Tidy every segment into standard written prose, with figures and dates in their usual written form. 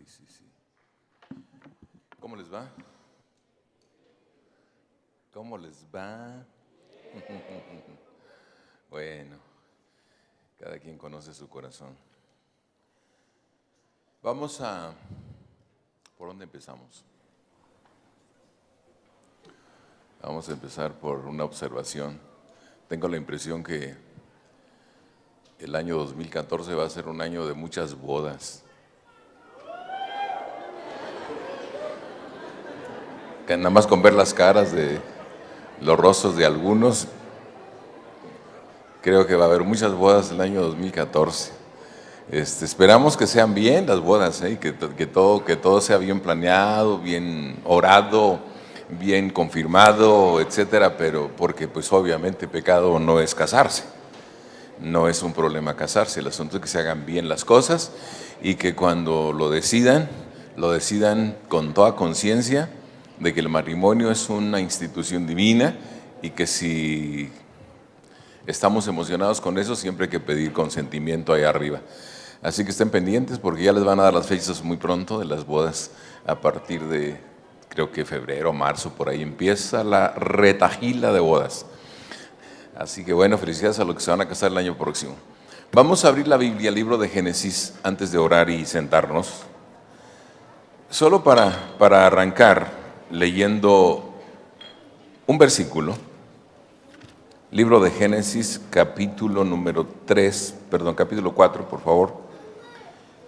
sí. ¿Cómo les va? ¿Cómo les va? Bueno, cada quien conoce su corazón. Vamos a... ¿Por dónde empezamos? Vamos a empezar por una observación. Tengo la impresión que el año 2014 va a ser un año de muchas bodas. Que nada más con ver las caras de los rostros de algunos, creo que va a haber muchas bodas el año 2014. Esperamos que sean bien las bodas, que todo sea bien planeado, bien orado, bien confirmado, etcétera, pero porque pues obviamente pecado no es casarse, no es un problema casarse, el asunto es que se hagan bien las cosas y que cuando lo decidan con toda conciencia de que el matrimonio es una institución divina y que si estamos emocionados con eso siempre hay que pedir consentimiento ahí arriba. Así que estén pendientes porque ya les van a dar las fechas muy pronto de las bodas a partir de, creo que febrero, marzo, por ahí empieza la retahíla de bodas. Así que bueno, felicidades a los que se van a casar el año próximo. Vamos a abrir la Biblia, el libro de Génesis, antes de orar y sentarnos. Solo para arrancar leyendo un versículo. Libro de Génesis, capítulo 4, por favor.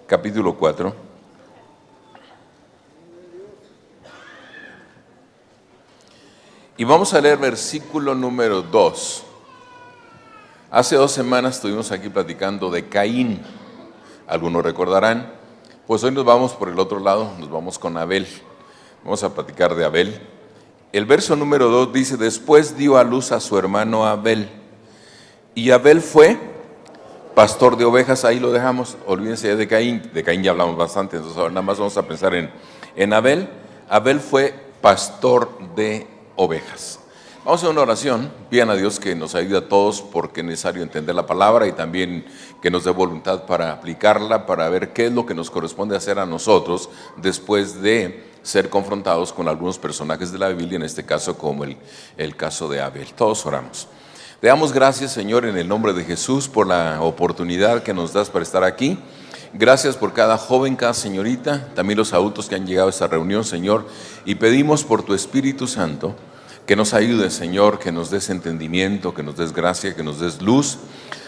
Capítulo 4. Y vamos a leer versículo número 2. Hace 2 semanas estuvimos aquí platicando de Caín. Algunos recordarán. Pues hoy nos vamos por el otro lado, nos vamos con Abel. Vamos a platicar de Abel. El verso número 2 dice: después dio a luz a su hermano Abel. Y Abel fue pastor de ovejas. Ahí lo dejamos, olvídense de Caín. De Caín ya hablamos bastante, entonces ahora nada más vamos a pensar en Abel. Abel fue pastor de ovejas. Vamos a hacer una oración, pidan a Dios que nos ayude a todos porque es necesario entender la palabra y también que nos dé voluntad para aplicarla, para ver qué es lo que nos corresponde hacer a nosotros después de ser confrontados con algunos personajes de la Biblia, en este caso como el caso de Abel. Todos oramos. Te damos gracias, Señor, en el nombre de Jesús por la oportunidad que nos das para estar aquí. Gracias por cada joven, cada señorita, también los adultos que han llegado a esta reunión, Señor, y pedimos por tu Espíritu Santo que nos ayudes, Señor, que nos des entendimiento, que nos des gracia, que nos des luz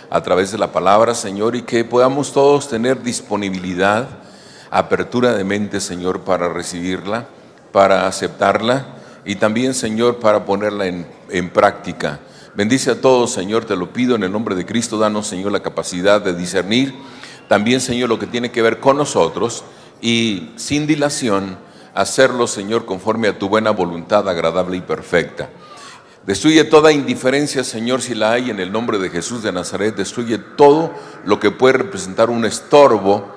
a través de la palabra, Señor, y que podamos todos tener disponibilidad, apertura de mente, Señor, para recibirla, para aceptarla y también, Señor, para ponerla en práctica. Bendice a todos, Señor, te lo pido en el nombre de Cristo. Danos, Señor, la capacidad de discernir también, Señor, lo que tiene que ver con nosotros y sin dilación hacerlo, Señor, conforme a tu buena voluntad agradable y perfecta. Destruye toda indiferencia, Señor, si la hay, en el nombre de Jesús de Nazaret. Destruye todo lo que puede representar un estorbo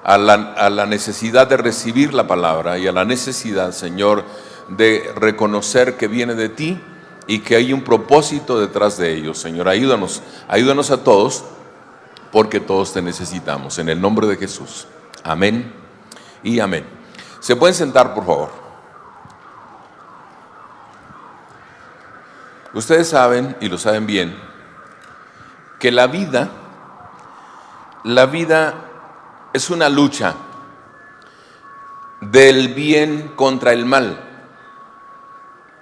a la necesidad de recibir la palabra y a la necesidad, Señor, de reconocer que viene de ti y que hay un propósito detrás de ello. Señor, ayúdanos a todos, porque todos te necesitamos. En el nombre de Jesús. Amén y amén. ¿Se pueden sentar, por favor? Ustedes saben, y lo saben bien, que la vida es una lucha del bien contra el mal.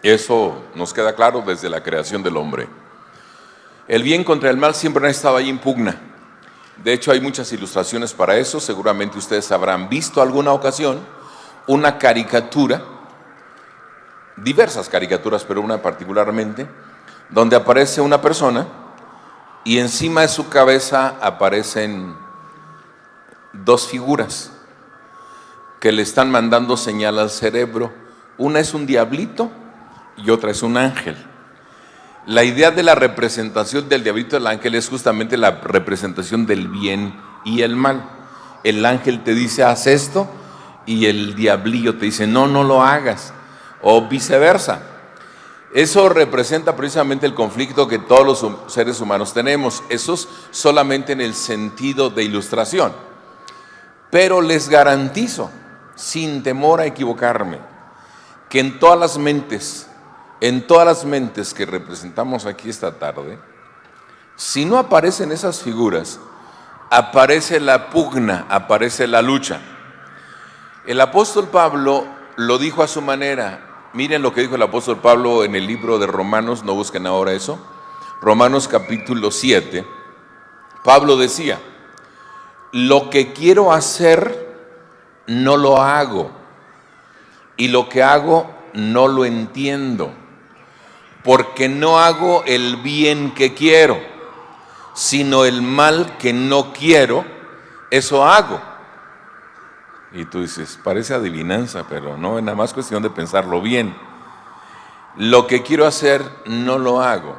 Eso nos queda claro desde la creación del hombre. El bien contra el mal siempre ha estado ahí en pugna. De hecho, hay muchas ilustraciones para eso. Seguramente ustedes habrán visto alguna ocasión una caricatura, diversas caricaturas, pero una particularmente, donde aparece una persona y encima de su cabeza aparecen 2 figuras que le están mandando señal al cerebro. Una es un diablito y otra es un ángel. La idea de la representación del diablito y del ángel es justamente la representación del bien y el mal. El ángel te dice haz esto y el diablillo te dice no lo hagas, o viceversa. Eso representa precisamente el conflicto que todos los seres humanos tenemos. Eso es solamente en el sentido de ilustración. Pero les garantizo sin temor a equivocarme, que en todas las mentes que representamos aquí esta tarde, si no aparecen esas figuras, aparece la pugna, aparece la lucha. El apóstol Pablo lo dijo a su manera. Miren lo que dijo el apóstol Pablo en el libro de Romanos, no busquen ahora eso. Romanos capítulo 7. Pablo decía: lo que quiero hacer no lo hago, y lo que hago no lo entiendo, porque no hago el bien que quiero, sino el mal que no quiero, eso hago. Y tú dices, parece adivinanza, pero no, es nada más cuestión de pensarlo bien. Lo que quiero hacer no lo hago.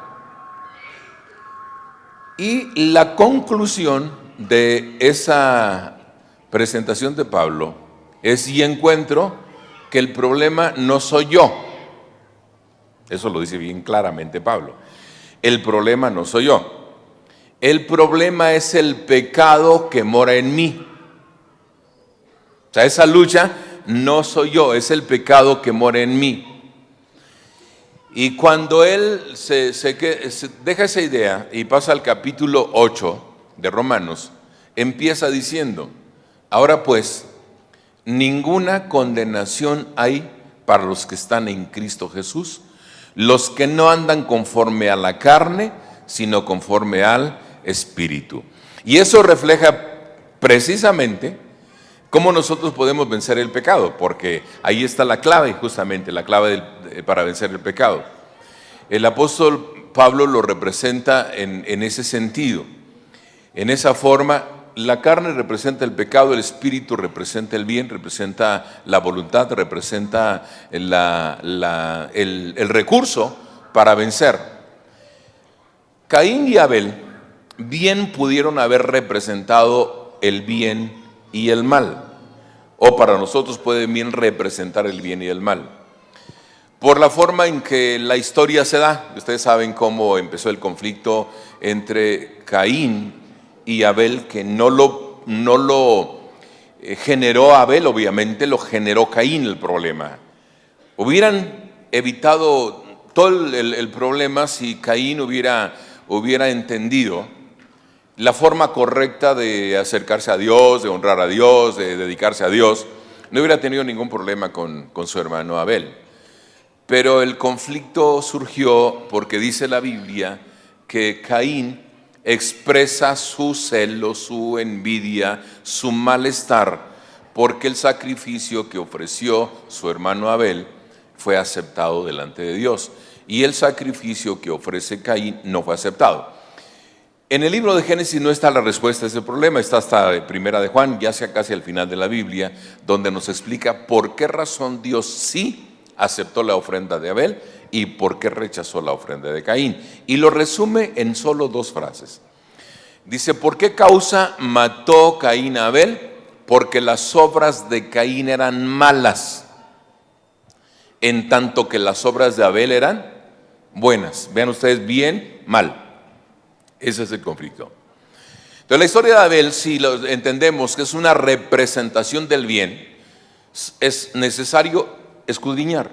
Y la conclusión de esa presentación de Pablo es: y encuentro que el problema no soy yo. Eso lo dice bien claramente Pablo. El problema no soy yo. El problema es el pecado que mora en mí. O sea, esa lucha no soy yo, es el pecado que mora en mí. Y cuando él se deja esa idea y pasa al capítulo 8 de Romanos, empieza diciendo: ahora pues, ninguna condenación hay para los que están en Cristo Jesús, los que no andan conforme a la carne, sino conforme al Espíritu. Y eso refleja precisamente cómo nosotros podemos vencer el pecado, porque ahí está la clave, justamente la clave para vencer el pecado. El apóstol Pablo lo representa en ese sentido, en esa forma. La carne representa el pecado, el espíritu representa el bien, representa la voluntad, representa el recurso para vencer. Caín y Abel bien pudieron haber representado el bien y el mal, o para nosotros puede bien representar el bien y el mal, por la forma en que la historia se da. Ustedes saben cómo empezó el conflicto entre Caín y Abel, que no lo generó Abel, obviamente lo generó Caín el problema. Hubieran evitado todo el problema si Caín hubiera entendido la forma correcta de acercarse a Dios, de honrar a Dios, de dedicarse a Dios. No hubiera tenido ningún problema con su hermano Abel. Pero el conflicto surgió porque dice la Biblia que Caín expresa su celo, su envidia, su malestar, porque el sacrificio que ofreció su hermano Abel fue aceptado delante de Dios, y el sacrificio que ofrece Caín no fue aceptado. En el libro de Génesis no está la respuesta a ese problema, está hasta Primera de Juan, ya sea casi al final de la Biblia, donde nos explica por qué razón Dios sí aceptó la ofrenda de Abel y por qué rechazó la ofrenda de Caín. Y lo resume en solo 2 frases. Dice: ¿por qué causa mató Caín a Abel? Porque las obras de Caín eran malas, en tanto que las obras de Abel eran buenas. Vean ustedes bien, mal. Ese es el conflicto. Entonces la historia de Abel, si lo entendemos que es una representación del bien, es necesario escudriñar.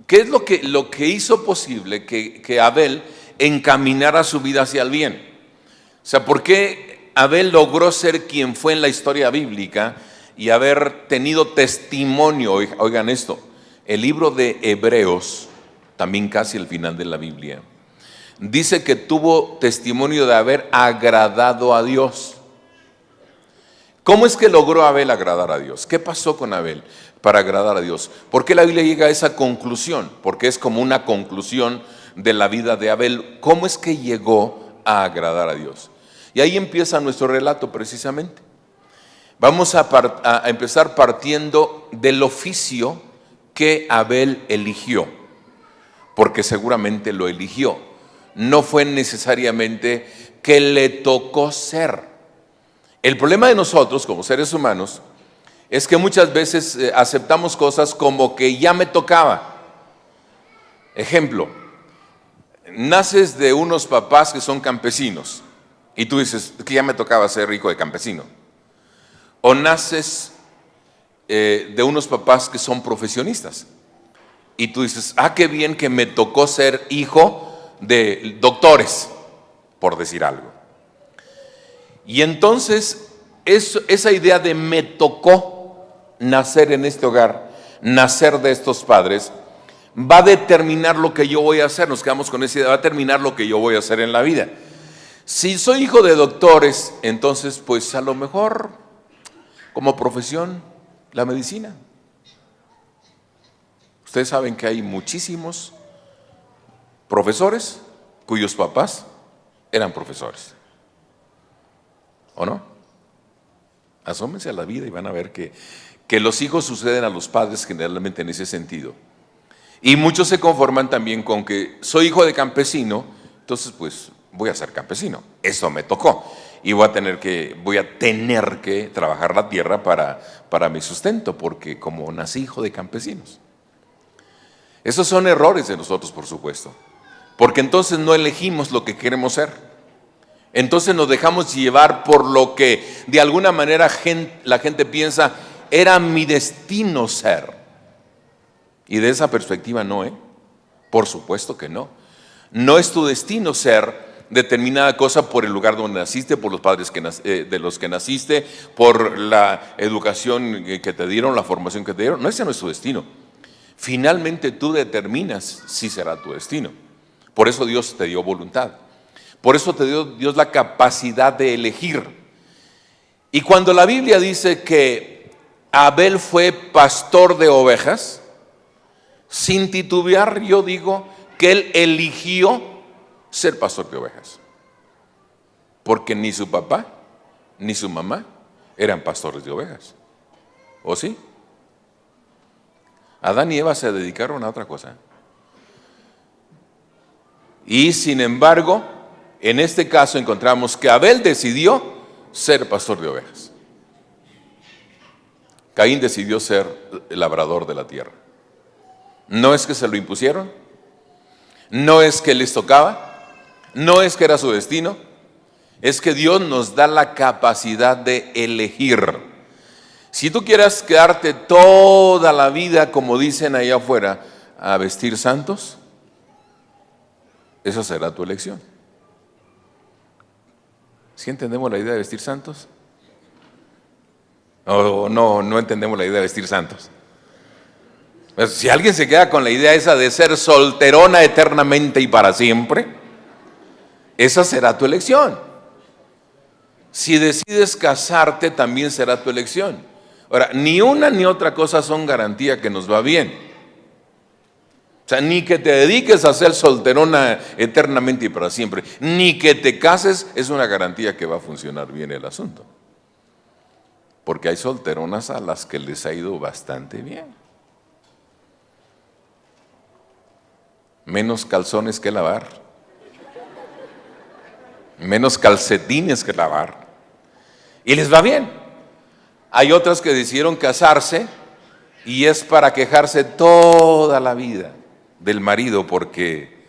¿Qué es lo que hizo posible que Abel encaminara su vida hacia el bien? O sea, ¿por qué Abel logró ser quien fue en la historia bíblica y haber tenido testimonio? Oigan esto, el libro de Hebreos, también casi el final de la Biblia, dice que tuvo testimonio de haber agradado a Dios. ¿Cómo es que logró Abel agradar a Dios? ¿Qué pasó con Abel para agradar a Dios? ¿Por qué la Biblia llega a esa conclusión? Porque es como una conclusión de la vida de Abel. ¿Cómo es que llegó a agradar a Dios? Y ahí empieza nuestro relato precisamente. Vamos a empezar partiendo del oficio que Abel eligió, porque seguramente lo eligió. No fue necesariamente que le tocó ser. El problema de nosotros como seres humanos es que muchas veces aceptamos cosas como que ya me tocaba. Ejemplo, naces de unos papás que son campesinos y tú dices que ya me tocaba ser hijo de campesino. O naces de unos papás que son profesionistas. Y tú dices, qué bien que me tocó ser hijo de doctores, por decir algo. Y entonces, esa idea de me tocó nacer en este hogar, nacer de estos padres, va a determinar lo que yo voy a hacer. Nos quedamos con esa idea, va a determinar lo que yo voy a hacer en la vida. Si soy hijo de doctores, entonces pues a lo mejor como profesión la medicina. Ustedes saben que hay muchísimos profesores cuyos papás eran profesores, ¿o no? Asómense a la vida y van a ver que los hijos suceden a los padres generalmente en ese sentido. Y muchos se conforman también con que soy hijo de campesino, entonces pues voy a ser campesino, eso me tocó. Y voy a tener que trabajar la tierra para mi sustento, porque como nací hijo de campesinos. Esos son errores de nosotros, por supuesto, porque entonces no elegimos lo que queremos ser. Entonces nos dejamos llevar por lo que de alguna manera la gente piensa, era mi destino ser. Y de esa perspectiva no, por supuesto que no. No es tu destino ser determinada cosa por el lugar donde naciste, por los padres de los que naciste, por la educación que te dieron, la formación que te dieron. No, ese no es tu destino. Finalmente tú determinas si será tu destino. Por eso Dios te dio voluntad. Por eso te dio Dios la capacidad de elegir. Y cuando la Biblia dice que Abel fue pastor de ovejas, sin titubear yo digo que él eligió ser pastor de ovejas. Porque ni su papá ni su mamá eran pastores de ovejas. ¿O sí? Adán y Eva se dedicaron a otra cosa. Y sin embargo, en este caso encontramos que Abel decidió ser pastor de ovejas. Caín decidió ser labrador de la tierra. No es que se lo impusieron, no es que les tocaba, no es que era su destino, es que Dios nos da la capacidad de elegir. Si tú quieres quedarte toda la vida, como dicen allá afuera, a vestir santos, esa será tu elección. ¿Sí entendemos la idea de vestir santos? ¿O no entendemos la idea de vestir santos? Pues si alguien se queda con la idea esa de ser solterona eternamente y para siempre, esa será tu elección. Si decides casarte, también será tu elección. Ahora, ni una ni otra cosa son garantía que nos va bien. O sea, ni que te dediques a ser solterona eternamente y para siempre, ni que te cases es una garantía que va a funcionar bien el asunto. Porque hay solteronas a las que les ha ido bastante bien. Menos calzones que lavar, menos calcetines que lavar, y les va bien. Hay otras que decidieron casarse y es para quejarse toda la vida del marido porque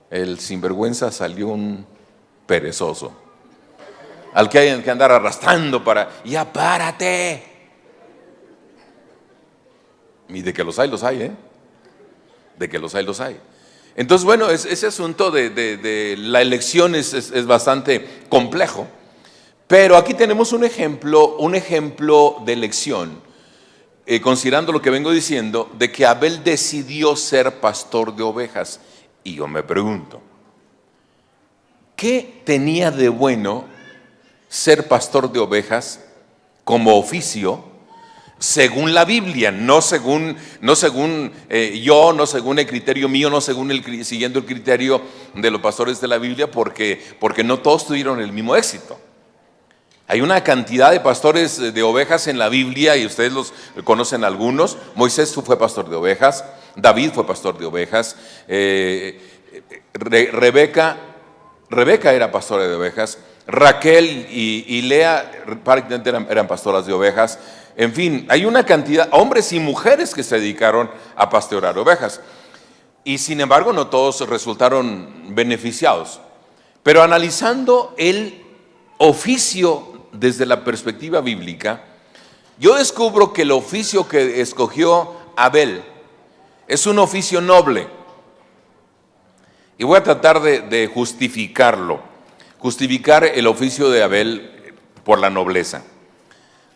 el sinvergüenza salió un perezoso al que hay que andar arrastrando ya párate. Y de que los hay, de que los hay. Entonces, bueno, ese asunto de la elección es bastante complejo, pero aquí tenemos un ejemplo de elección, considerando lo que vengo diciendo, de que Abel decidió ser pastor de ovejas. Y yo me pregunto, ¿qué tenía de bueno ser pastor de ovejas como oficio? Según la Biblia, no según yo, no según el criterio mío, no siguiendo el criterio de los pastores de la Biblia, porque no todos tuvieron el mismo éxito. Hay una cantidad de pastores de ovejas en la Biblia y ustedes los conocen algunos. Moisés fue pastor de ovejas, David fue pastor de ovejas, Rebeca era pastora de ovejas, Raquel y Lea prácticamente eran pastoras de ovejas. En fin, hay una cantidad, hombres y mujeres que se dedicaron a pastorear ovejas. Y sin embargo, no todos resultaron beneficiados. Pero analizando el oficio desde la perspectiva bíblica, yo descubro que el oficio que escogió Abel es un oficio noble. Y voy a tratar de justificar el oficio de Abel por la nobleza.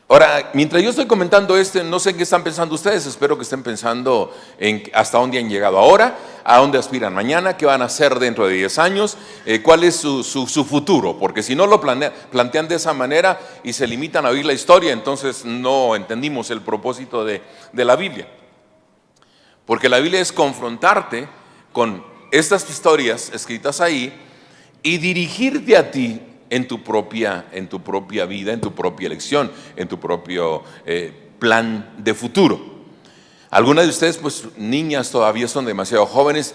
Ahora, mientras yo estoy comentando no sé en qué están pensando ustedes, espero que estén pensando en hasta dónde han llegado ahora, a dónde aspiran mañana, qué van a hacer dentro de 10 años, cuál es su futuro, porque si no lo plantean de esa manera y se limitan a oír la historia, entonces no entendimos el propósito de la Biblia. Porque la Biblia es confrontarte con estas historias escritas ahí y dirigirte a ti en tu propia vida, en tu propia elección, en tu propio plan de futuro. Algunas de ustedes, pues niñas todavía son demasiado jóvenes.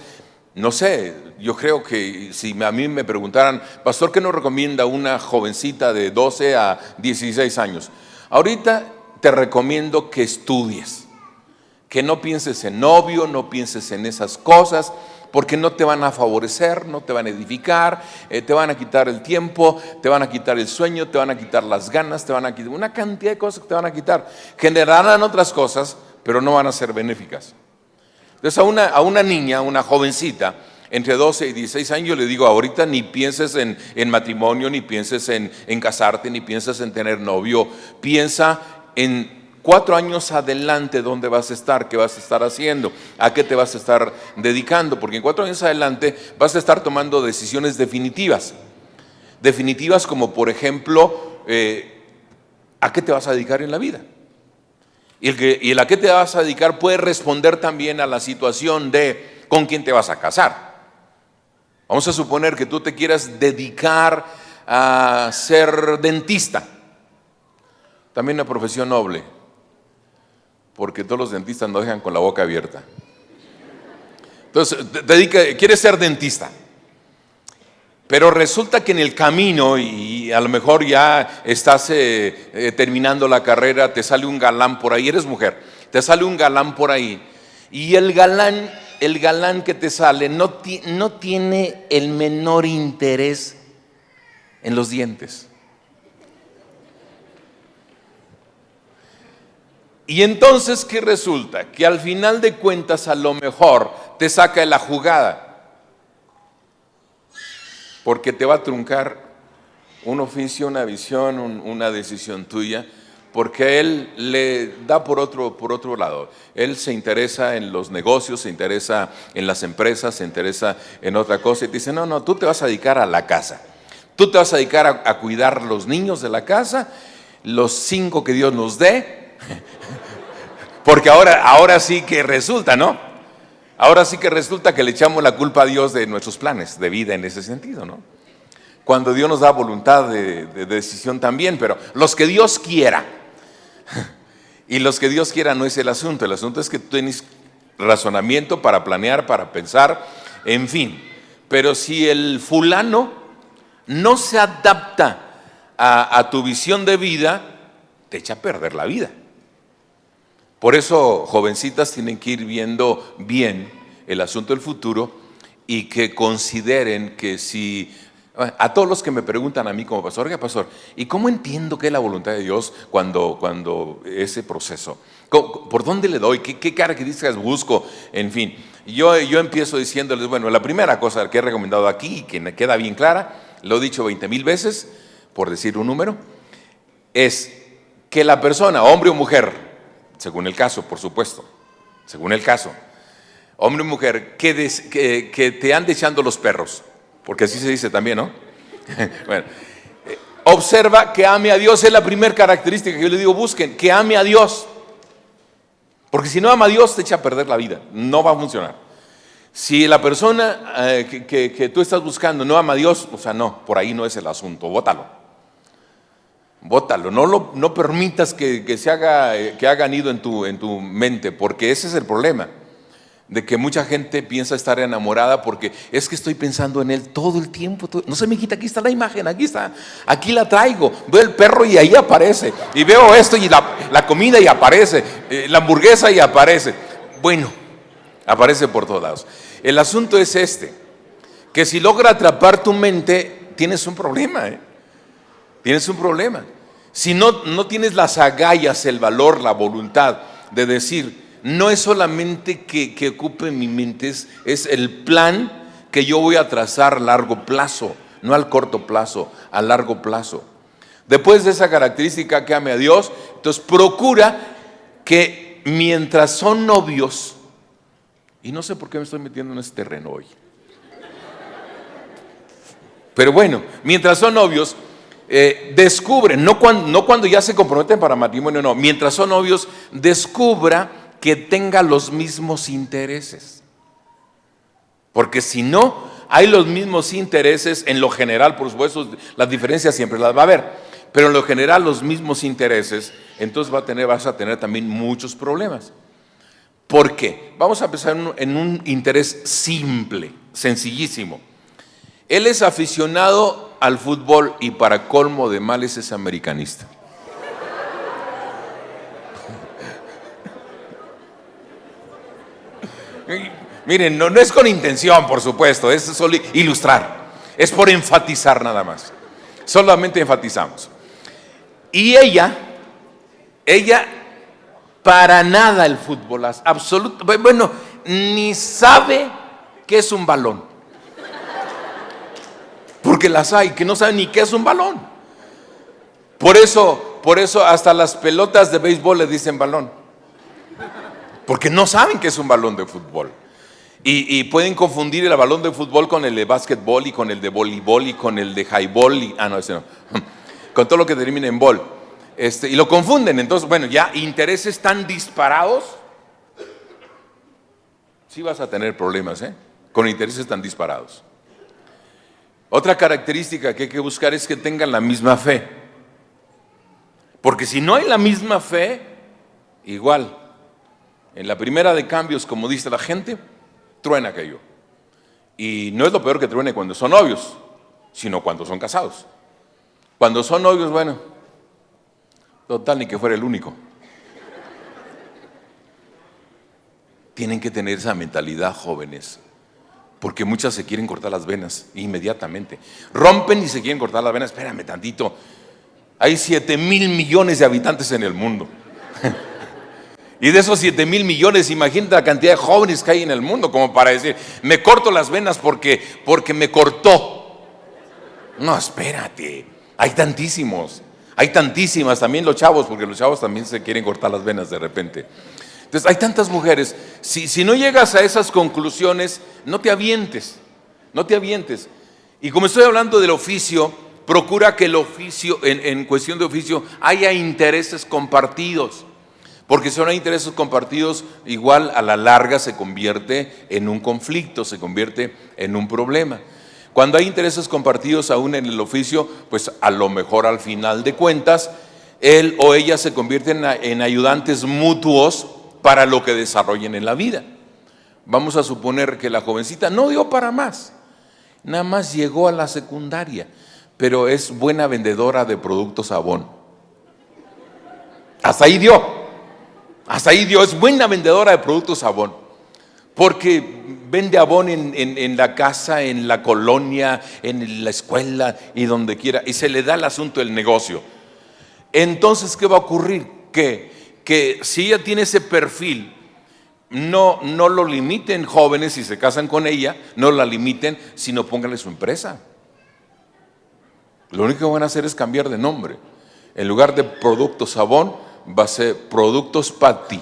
No sé, yo creo que si a mí me preguntaran, pastor, ¿qué nos recomienda una jovencita de 12 a 16 años? Ahorita te recomiendo que estudies, que no pienses en novio, no pienses en esas cosas, porque no te van a favorecer, no te van a edificar, te van a quitar el tiempo, te van a quitar el sueño, te van a quitar las ganas, te van a quitar una cantidad de cosas que te van a quitar. Generarán otras cosas, pero no van a ser benéficas. Entonces a una niña, una jovencita, entre 12 y 16 años, yo le digo, ahorita ni pienses en matrimonio, ni pienses en casarte, ni pienses en tener novio, piensa en 4 años adelante, ¿dónde vas a estar? ¿Qué vas a estar haciendo? ¿A qué te vas a estar dedicando? Porque en 4 años adelante vas a estar tomando decisiones definitivas. Definitivas como, por ejemplo, ¿a qué te vas a dedicar en la vida? Y el a qué te vas a dedicar puede responder también a la situación de con quién te vas a casar. Vamos a suponer que tú te quieras dedicar a ser dentista. También una profesión noble, porque todos los dentistas nos dejan con la boca abierta. Entonces, quieres ser dentista, pero resulta que en el camino, y a lo mejor ya estás terminando la carrera, te sale un galán por ahí, eres mujer, te sale un galán por ahí, y el galán que te sale no tiene el menor interés en los dientes. Y entonces, ¿qué resulta? Que al final de cuentas a lo mejor te saca de la jugada, porque te va a truncar un oficio, una visión, una decisión tuya, porque a él le da por otro lado. Él se interesa en los negocios, se interesa en las empresas, se interesa en otra cosa y te dice, no, tú te vas a dedicar a la casa. Tú te vas a dedicar a cuidar los niños de la casa, los 5 que Dios nos dé. Porque ahora sí que resulta, ¿no? Ahora sí que resulta que le echamos la culpa a Dios de nuestros planes de vida en ese sentido, ¿no? Cuando Dios nos da voluntad de decisión también, pero los que Dios quiera. Y los que Dios quiera no es el asunto es que tú tienes razonamiento para planear, para pensar, en fin. Pero si el fulano no se adapta a tu visión de vida, te echa a perder la vida. Por eso, jovencitas tienen que ir viendo bien el asunto del futuro y que consideren que si, a todos los que me preguntan a mí como pastor, oiga pastor, ¿y cómo entiendo que es la voluntad de Dios cuando ese proceso? ¿Por dónde le doy? ¿Qué características busco? En fin, yo empiezo diciéndoles, bueno, la primera cosa que he recomendado aquí y que me queda bien clara, lo he dicho 20,000 veces, por decir un número, es que la persona, hombre o mujer, según el caso, por supuesto, según el caso, hombre o mujer, que te ande echando los perros, porque así se dice también, ¿no? Bueno, observa que ame a Dios, es la primera característica que yo le digo, busquen, que ame a Dios, porque si no ama a Dios te echa a perder la vida, no va a funcionar. Si la persona que tú estás buscando no ama a Dios, o sea, no, por ahí no es el asunto, bótalo, no permitas que haga nido en tu mente, porque ese es el problema, de que mucha gente piensa estar enamorada porque es que estoy pensando en él todo el tiempo, no se me quita, aquí está la imagen, aquí la traigo, veo el perro y ahí aparece, y veo esto y la comida y aparece, la hamburguesa y aparece, bueno, aparece por todos lados. El asunto es que si logra atrapar tu mente, tienes un problema, tienes un problema. si no tienes las agallas, el valor, la voluntad de decir, no es solamente que ocupe mi mente, es el plan que yo voy a trazar a largo plazo, no al corto plazo, a largo plazo. Después de esa característica que ame a Dios, entonces procura que mientras son novios, y no sé por qué me estoy metiendo en este terreno hoy, pero bueno, mientras son novios, descubren, no cuando ya se comprometen para matrimonio, no, mientras son novios, descubra que tenga los mismos intereses. Porque si no hay los mismos intereses, en lo general, por supuesto, las diferencias siempre las va a haber, pero en lo general los mismos intereses, entonces vas a tener también muchos problemas. ¿Por qué? Vamos a empezar en un interés simple, sencillísimo. Él es aficionado al fútbol y para colmo de males es americanista. Miren, no es con intención, por supuesto, es solo ilustrar, es por enfatizar nada más. Solamente enfatizamos. Y ella para nada el fútbol, bueno, ni sabe qué es un balón. Porque las hay que no saben ni qué es un balón. Por eso hasta las pelotas de béisbol le dicen balón. Porque no saben qué es un balón de fútbol. Y pueden confundir el balón de fútbol con el de básquetbol y con el de voleibol y con el de highball. No, ese no. Con todo lo que termina en bol. Y lo confunden. Entonces, bueno, ya intereses tan disparados. Sí vas a tener problemas, con intereses tan disparados. Otra característica que hay que buscar es que tengan la misma fe. Porque si no hay la misma fe, igual, en la primera de cambios, como dice la gente, truena aquello. Y no es lo peor que truene cuando son novios, sino cuando son casados. Cuando son novios, bueno, total, ni que fuera el único. Tienen que tener esa mentalidad, jóvenes. Porque muchas se quieren cortar las venas inmediatamente. Rompen y se quieren cortar las venas. Espérame tantito. Hay 7,000 millones de habitantes en el mundo. Y de esos 7,000 millones, imagínate la cantidad de jóvenes que hay en el mundo, como para decir, me corto las venas porque me cortó. No, espérate. Hay tantísimos. Hay tantísimas. También los chavos, porque los chavos también se quieren cortar las venas de repente. Entonces hay tantas mujeres, si no llegas a esas conclusiones, no te avientes. Y como estoy hablando del oficio, procura que el oficio, en cuestión de oficio, haya intereses compartidos. Porque si no hay intereses compartidos, igual a la larga se convierte en un conflicto, se convierte en un problema. Cuando hay intereses compartidos aún en el oficio, pues a lo mejor al final de cuentas, él o ella se convierten en ayudantes mutuos para lo que desarrollen en la vida. Vamos a suponer que la jovencita no dio para más, nada más llegó a la secundaria, pero es buena vendedora de productos Avon. Hasta ahí dio, es buena vendedora de productos Avon, porque vende Avon en la casa, en la colonia, en la escuela y donde quiera, y se le da el asunto del negocio. Entonces, ¿qué va a ocurrir? Que si ella tiene ese perfil, no lo limiten jóvenes si se casan con ella, no la limiten, sino pónganle su empresa. Lo único que van a hacer es cambiar de nombre. En lugar de Productos Avon, va a ser Productos Patti.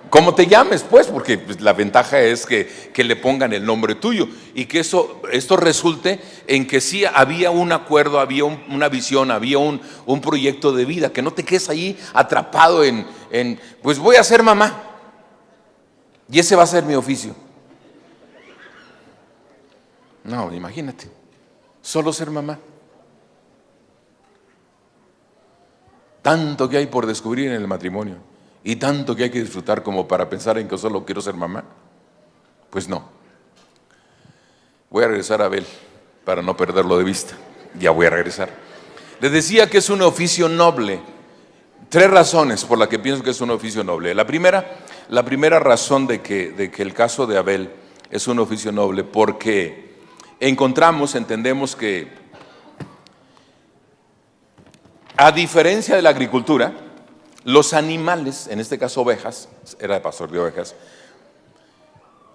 Como te llames, pues, porque pues, la ventaja es que le pongan el nombre tuyo y que esto resulte en que sí había un acuerdo, había una visión, había un proyecto de vida, que no te quedes ahí atrapado en pues voy a ser mamá y ese va a ser mi oficio. No, imagínate, solo ser mamá. Tanto que hay por descubrir en el matrimonio. Y tanto que hay que disfrutar como para pensar en que solo quiero ser mamá. Pues no. Voy a regresar a Abel para no perderlo de vista. Ya voy a regresar. Les decía que es un oficio noble. 3 razones por las que pienso que es un oficio noble. La primera razón de que el caso de Abel es un oficio noble, porque entendemos que A diferencia de la agricultura, los animales, en este caso ovejas, era de pastor de ovejas,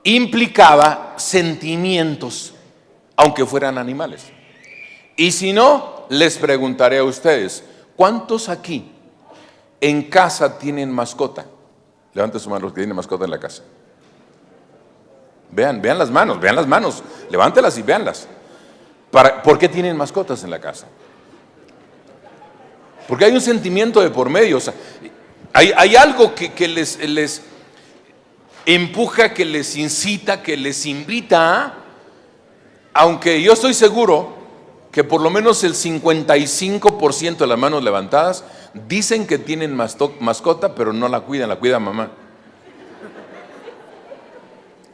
implicaba sentimientos, aunque fueran animales. Y si no, les preguntaré a ustedes, ¿cuántos aquí en casa tienen mascota? Levanten su mano los que tienen mascota en la casa. Vean las manos, levántelas y véanlas. ¿Por qué tienen mascotas en la casa? Porque hay un sentimiento de por medio, o sea, hay algo que les empuja, que les incita, que les invita, aunque yo estoy seguro que por lo menos el 55% de las manos levantadas dicen que tienen mascota, pero no la cuidan, la cuida mamá.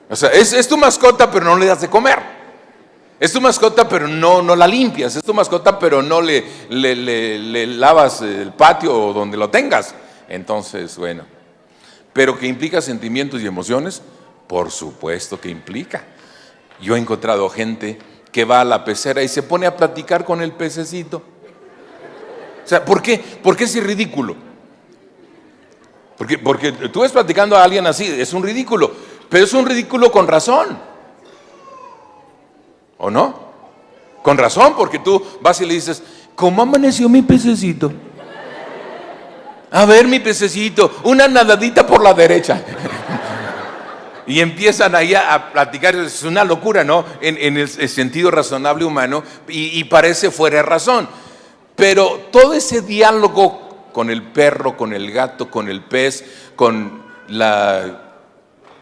O sea, es tu mascota, pero no le das de comer. Es tu mascota, pero no la limpias. Es tu mascota, pero no le lavas el patio o donde lo tengas. Entonces, bueno. Pero que implica sentimientos y emociones, por supuesto que implica. Yo he encontrado gente que va a la pecera y se pone a platicar con el pececito. O sea, ¿por qué? Porque es ridículo. Porque tú ves platicando a alguien así, es un ridículo. Pero es un ridículo con razón. ¿O no? Con razón, porque tú vas y le dices, ¿cómo amaneció mi pececito? A ver, mi pececito, una nadadita por la derecha. Y empiezan ahí a platicar, es una locura, ¿no? En el sentido razonable humano, y parece fuera de razón. Pero todo ese diálogo con el perro, con el gato, con el pez, con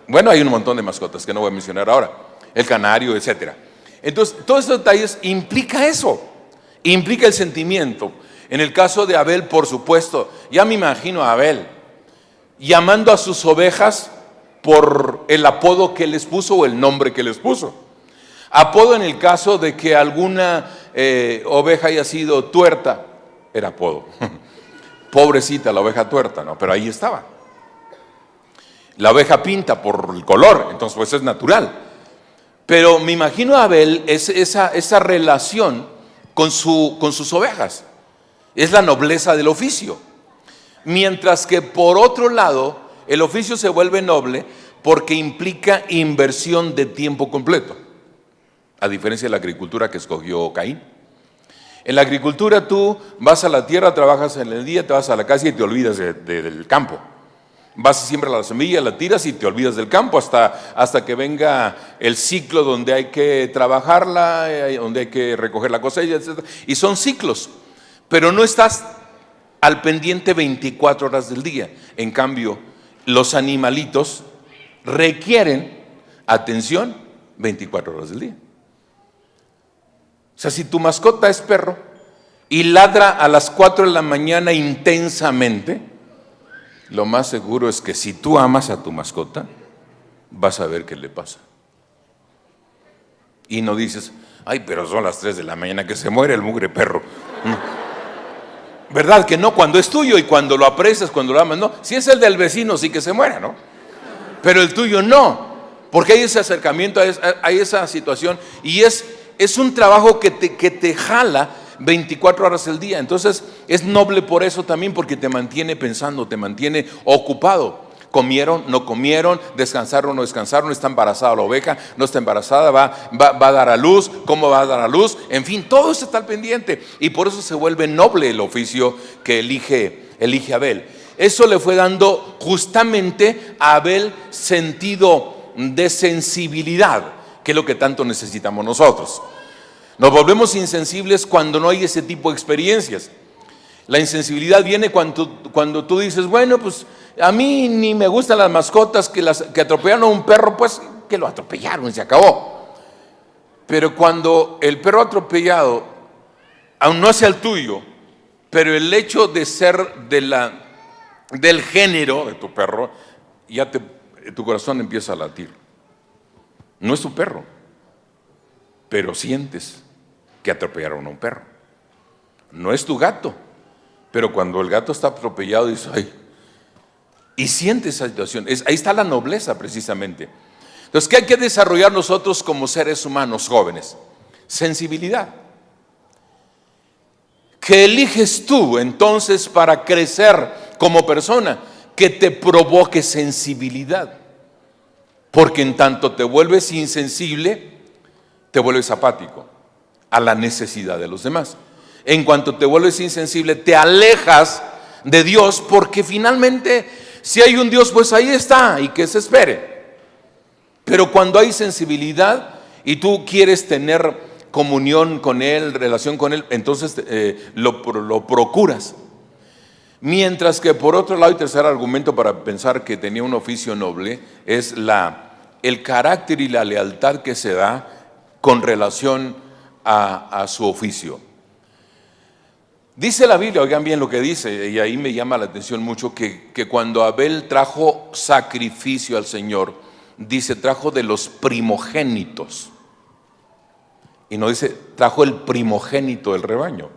bueno, hay un montón de mascotas que no voy a mencionar ahora, el canario, etcétera. Entonces, todos estos detalles implica eso, implica el sentimiento. En el caso de Abel, por supuesto, ya me imagino a Abel llamando a sus ovejas por el apodo que les puso o el nombre que les puso. Apodo en el caso de que alguna oveja haya sido tuerta, era apodo. Pobrecita la oveja tuerta, ¿no? Pero ahí estaba. La oveja pinta por el color, entonces pues es natural. Pero me imagino a Abel esa relación con sus ovejas. Es la nobleza del oficio. Mientras que por otro lado, el oficio se vuelve noble porque implica inversión de tiempo completo. A diferencia de la agricultura que escogió Caín. En la agricultura tú vas a la tierra, trabajas en el día, te vas a la casa y te olvidas del campo. Vas y siembras la semilla, la tiras y te olvidas del campo hasta que venga el ciclo donde hay que trabajarla, donde hay que recoger la cosecha, etc. Y son ciclos, pero no estás al pendiente 24 horas del día. En cambio, los animalitos requieren atención 24 horas del día. O sea, si tu mascota es perro y ladra a las 4 de la mañana intensamente, lo más seguro es que si tú amas a tu mascota, vas a ver qué le pasa. Y no dices, ay, pero son las 3 de la mañana, que se muere el mugre perro. ¿Verdad que no? Cuando es tuyo y cuando lo aprecias, cuando lo amas, no. Si es el del vecino, sí que se muera, ¿no? Pero el tuyo no, porque hay ese acercamiento, hay esa situación, y es un trabajo que te jala 24 horas al día. Entonces es noble por eso también, porque te mantiene pensando, te mantiene ocupado. Comieron, no comieron, descansaron, no descansaron, está embarazada la oveja, no está embarazada, va a dar a luz, cómo va a dar a luz, en fin, todo eso está al pendiente. Y por eso se vuelve noble el oficio que elige Abel. Eso le fue dando justamente a Abel sentido de sensibilidad, que es lo que tanto necesitamos nosotros. Nos volvemos insensibles cuando no hay ese tipo de experiencias. La insensibilidad viene cuando tú dices, bueno, pues a mí ni me gustan las mascotas que atropellaron a un perro, pues que lo atropellaron y se acabó. Pero cuando el perro atropellado, aún no sea el tuyo, pero el hecho de ser del género de tu perro, ya tu corazón empieza a latir. No es tu perro, pero sientes que atropellaron a un perro. No es tu gato, pero cuando el gato está atropellado dices, ay, y sientes esa situación. Ahí está la nobleza precisamente. Entonces, ¿qué hay que desarrollar nosotros como seres humanos jóvenes? Sensibilidad. que eliges tú entonces para crecer como persona, que te provoque sensibilidad. Porque en tanto te vuelves insensible, te vuelves apático a la necesidad de los demás. En cuanto te vuelves insensible, te alejas de Dios, porque finalmente, si hay un Dios, pues ahí está, y que se espere. Pero cuando hay sensibilidad y tú quieres tener comunión con Él, relación con Él, entonces lo procuras. Mientras que por otro lado, y tercer argumento para pensar que tenía un oficio noble, es el carácter y la lealtad que se da con relación a su oficio. Dice la Biblia, oigan bien lo que dice, y ahí me llama la atención mucho, que cuando Abel trajo sacrificio al Señor, dice, trajo de los primogénitos. Y no dice, trajo el primogénito del rebaño.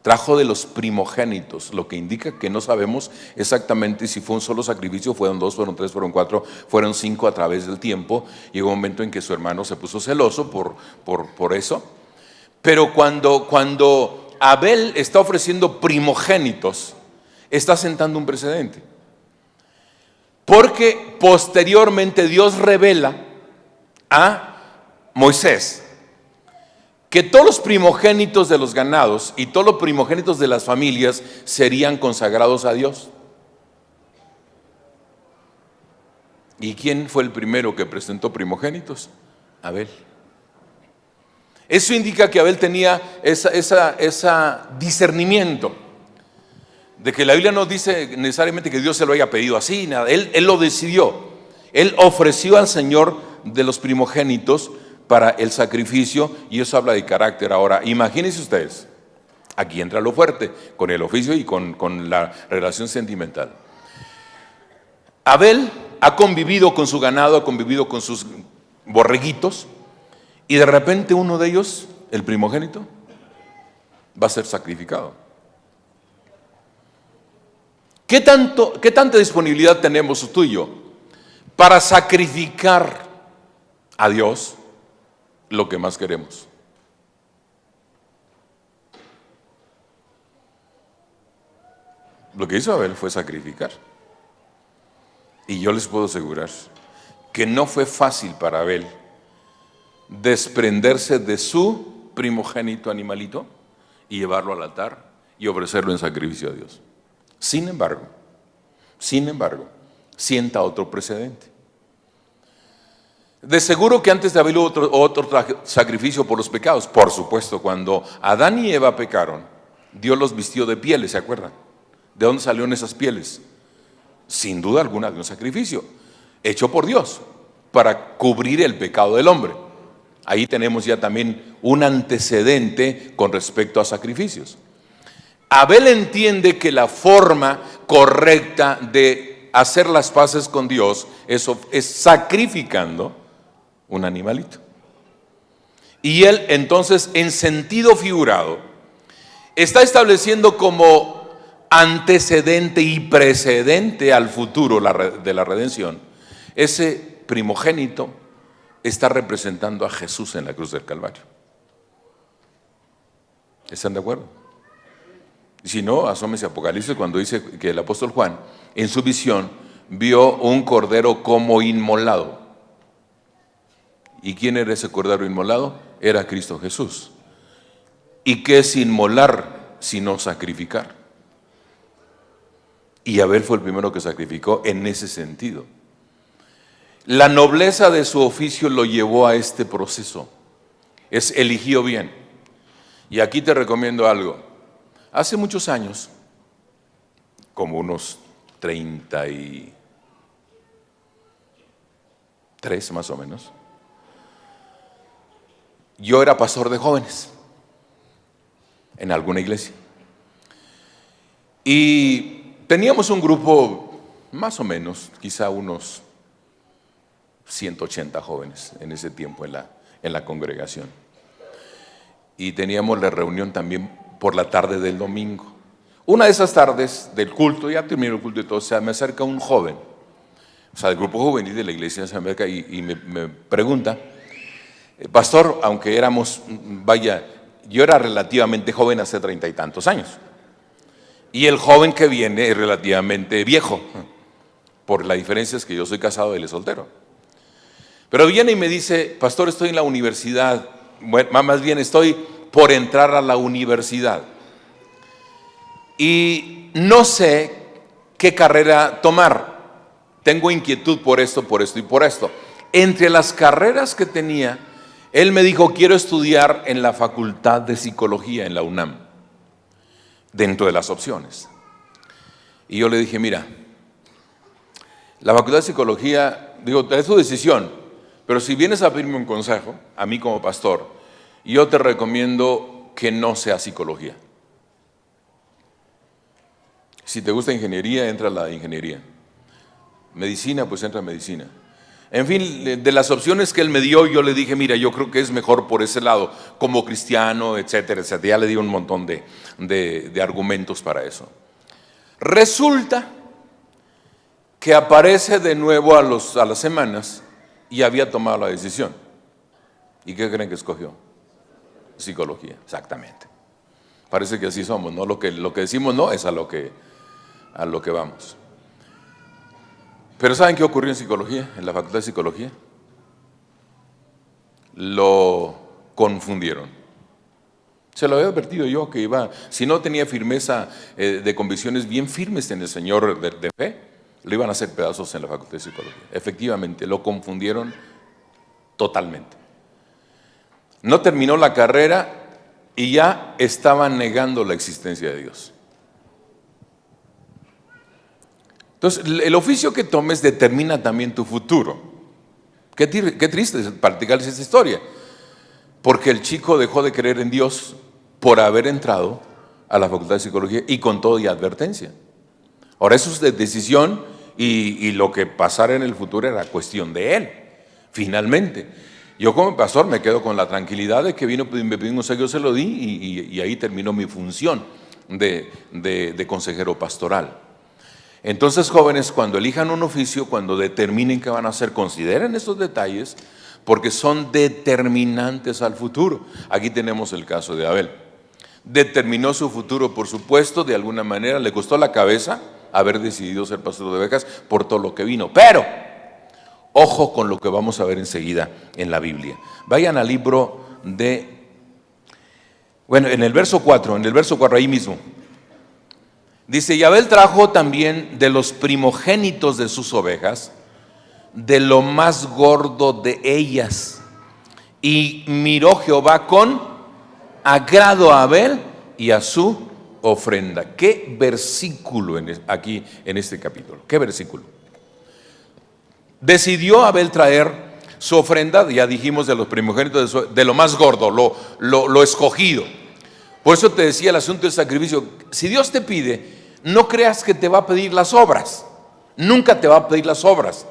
Trajo de los primogénitos, lo que indica que no sabemos exactamente si fue un solo sacrificio, fueron 2, fueron 3, fueron 4, fueron 5 a través del tiempo. Llegó un momento en que su hermano se puso celoso por eso. Pero cuando Abel está ofreciendo primogénitos, está sentando un precedente. Porque posteriormente Dios revela a Moisés que todos los primogénitos de los ganados y todos los primogénitos de las familias serían consagrados a Dios. ¿Y quién fue el primero que presentó primogénitos? Abel. Eso indica que Abel tenía ese discernimiento, de que la Biblia no dice necesariamente que Dios se lo haya pedido así, nada. Él lo decidió. Él ofreció al Señor de los primogénitos para el sacrificio, y eso habla de carácter. Ahora, imagínense ustedes, aquí entra lo fuerte, con el oficio y con la relación sentimental. Abel ha convivido con su ganado, ha convivido con sus borreguitos, y de repente uno de ellos, el primogénito, va a ser sacrificado. ¿Qué tanta disponibilidad tenemos tú y yo para sacrificar a Dios lo que más queremos? Lo que hizo Abel fue sacrificar. Y yo les puedo asegurar que no fue fácil para Abel desprenderse de su primogénito animalito y llevarlo al altar y ofrecerlo en sacrificio a Dios. Sin embargo, sienta otro precedente. De seguro que antes de Abel hubo otro sacrificio por los pecados. Por supuesto, cuando Adán y Eva pecaron, Dios los vistió de pieles, ¿se acuerdan? ¿De dónde salieron esas pieles? Sin duda alguna de un sacrificio hecho por Dios para cubrir el pecado del hombre. Ahí tenemos ya también un antecedente con respecto a sacrificios. Abel entiende que la forma correcta de hacer las paces con Dios es sacrificando un animalito. Y él entonces, en sentido figurado, está estableciendo como antecedente y precedente al futuro de la redención. Ese primogénito está representando a Jesús en la cruz del Calvario. ¿Están de acuerdo? Si no, asómese a Apocalipsis cuando dice que el apóstol Juan, en su visión, vio un cordero como inmolado. ¿Y quién era ese cordero inmolado? Era Cristo Jesús. ¿Y qué es inmolar sino sacrificar? Y Abel fue el primero que sacrificó en ese sentido. La nobleza de su oficio lo llevó a este proceso. Eligió bien. Y aquí te recomiendo algo. Hace muchos años, como unos 33 más o menos, yo era pastor de jóvenes en alguna iglesia. Y teníamos un grupo más o menos, quizá unos 180 jóvenes en ese tiempo en la congregación. Y teníamos la reunión también por la tarde del domingo. Una de esas tardes del culto, ya terminó el culto y todo, se me acerca un joven, o sea, del grupo juvenil de la iglesia se me acerca y me pregunta, pastor, aunque éramos, yo era relativamente joven hace 30 y tantos años. Y el joven que viene es relativamente viejo. Por la diferencia es que yo soy casado y él es soltero. Pero viene y me dice, pastor, estoy en la universidad. Bueno, más bien estoy por entrar a la universidad. Y no sé qué carrera tomar. Tengo inquietud por esto y por esto. Entre las carreras que tenía, él me dijo, quiero estudiar en la Facultad de Psicología en la UNAM, dentro de las opciones. Y yo le dije, mira, la Facultad de Psicología, digo, es tu decisión, pero si vienes a pedirme un consejo, a mí como pastor, yo te recomiendo que no sea psicología. Si te gusta ingeniería, entra a la ingeniería. Medicina, pues entra a medicina. En fin, de las opciones que él me dio, yo le dije, mira, yo creo que es mejor por ese lado, como cristiano, etcétera, etcétera. Ya le di un montón de argumentos para eso. Resulta que aparece de nuevo a las semanas y había tomado la decisión. ¿Y qué creen que escogió? Psicología, exactamente. Parece que así somos, ¿no? Lo que decimos no es a lo que vamos. Pero ¿saben qué ocurrió en psicología, en la Facultad de Psicología? Lo confundieron. Se lo había advertido yo que iba, si no tenía firmeza de convicciones bien firmes en el Señor de fe, lo iban a hacer pedazos en la Facultad de Psicología. Efectivamente, lo confundieron totalmente. No terminó la carrera y ya estaban negando la existencia de Dios. Entonces, el oficio que tomes determina también tu futuro. Qué triste platicarles esta historia, porque el chico dejó de creer en Dios por haber entrado a la Facultad de Psicología y con todo y advertencia. Ahora eso es de decisión y lo que pasara en el futuro era cuestión de él, finalmente. Yo como pastor me quedo con la tranquilidad de que vino, me pidió un consejo, yo se lo di y ahí terminó mi función de consejero pastoral. Entonces, jóvenes, cuando elijan un oficio, cuando determinen qué van a hacer, consideren estos detalles porque son determinantes al futuro. Aquí tenemos el caso de Abel. Determinó su futuro, por supuesto, de alguna manera, le costó la cabeza haber decidido ser pastor de ovejas por todo lo que vino. Pero, ojo con lo que vamos a ver enseguida en la Biblia. Vayan al libro en el verso 4, ahí mismo. Dice, y Abel trajo también de los primogénitos de sus ovejas, de lo más gordo de ellas. Y miró Jehová con agrado a Abel y a su ofrenda. ¿Qué versículo aquí en este capítulo? ¿Qué versículo? Decidió Abel traer su ofrenda, ya dijimos, de los primogénitos, de lo más gordo, lo escogido. Por eso te decía el asunto del sacrificio. Si Dios te pide, no creas que te va a pedir las obras. Nunca te va a pedir las obras.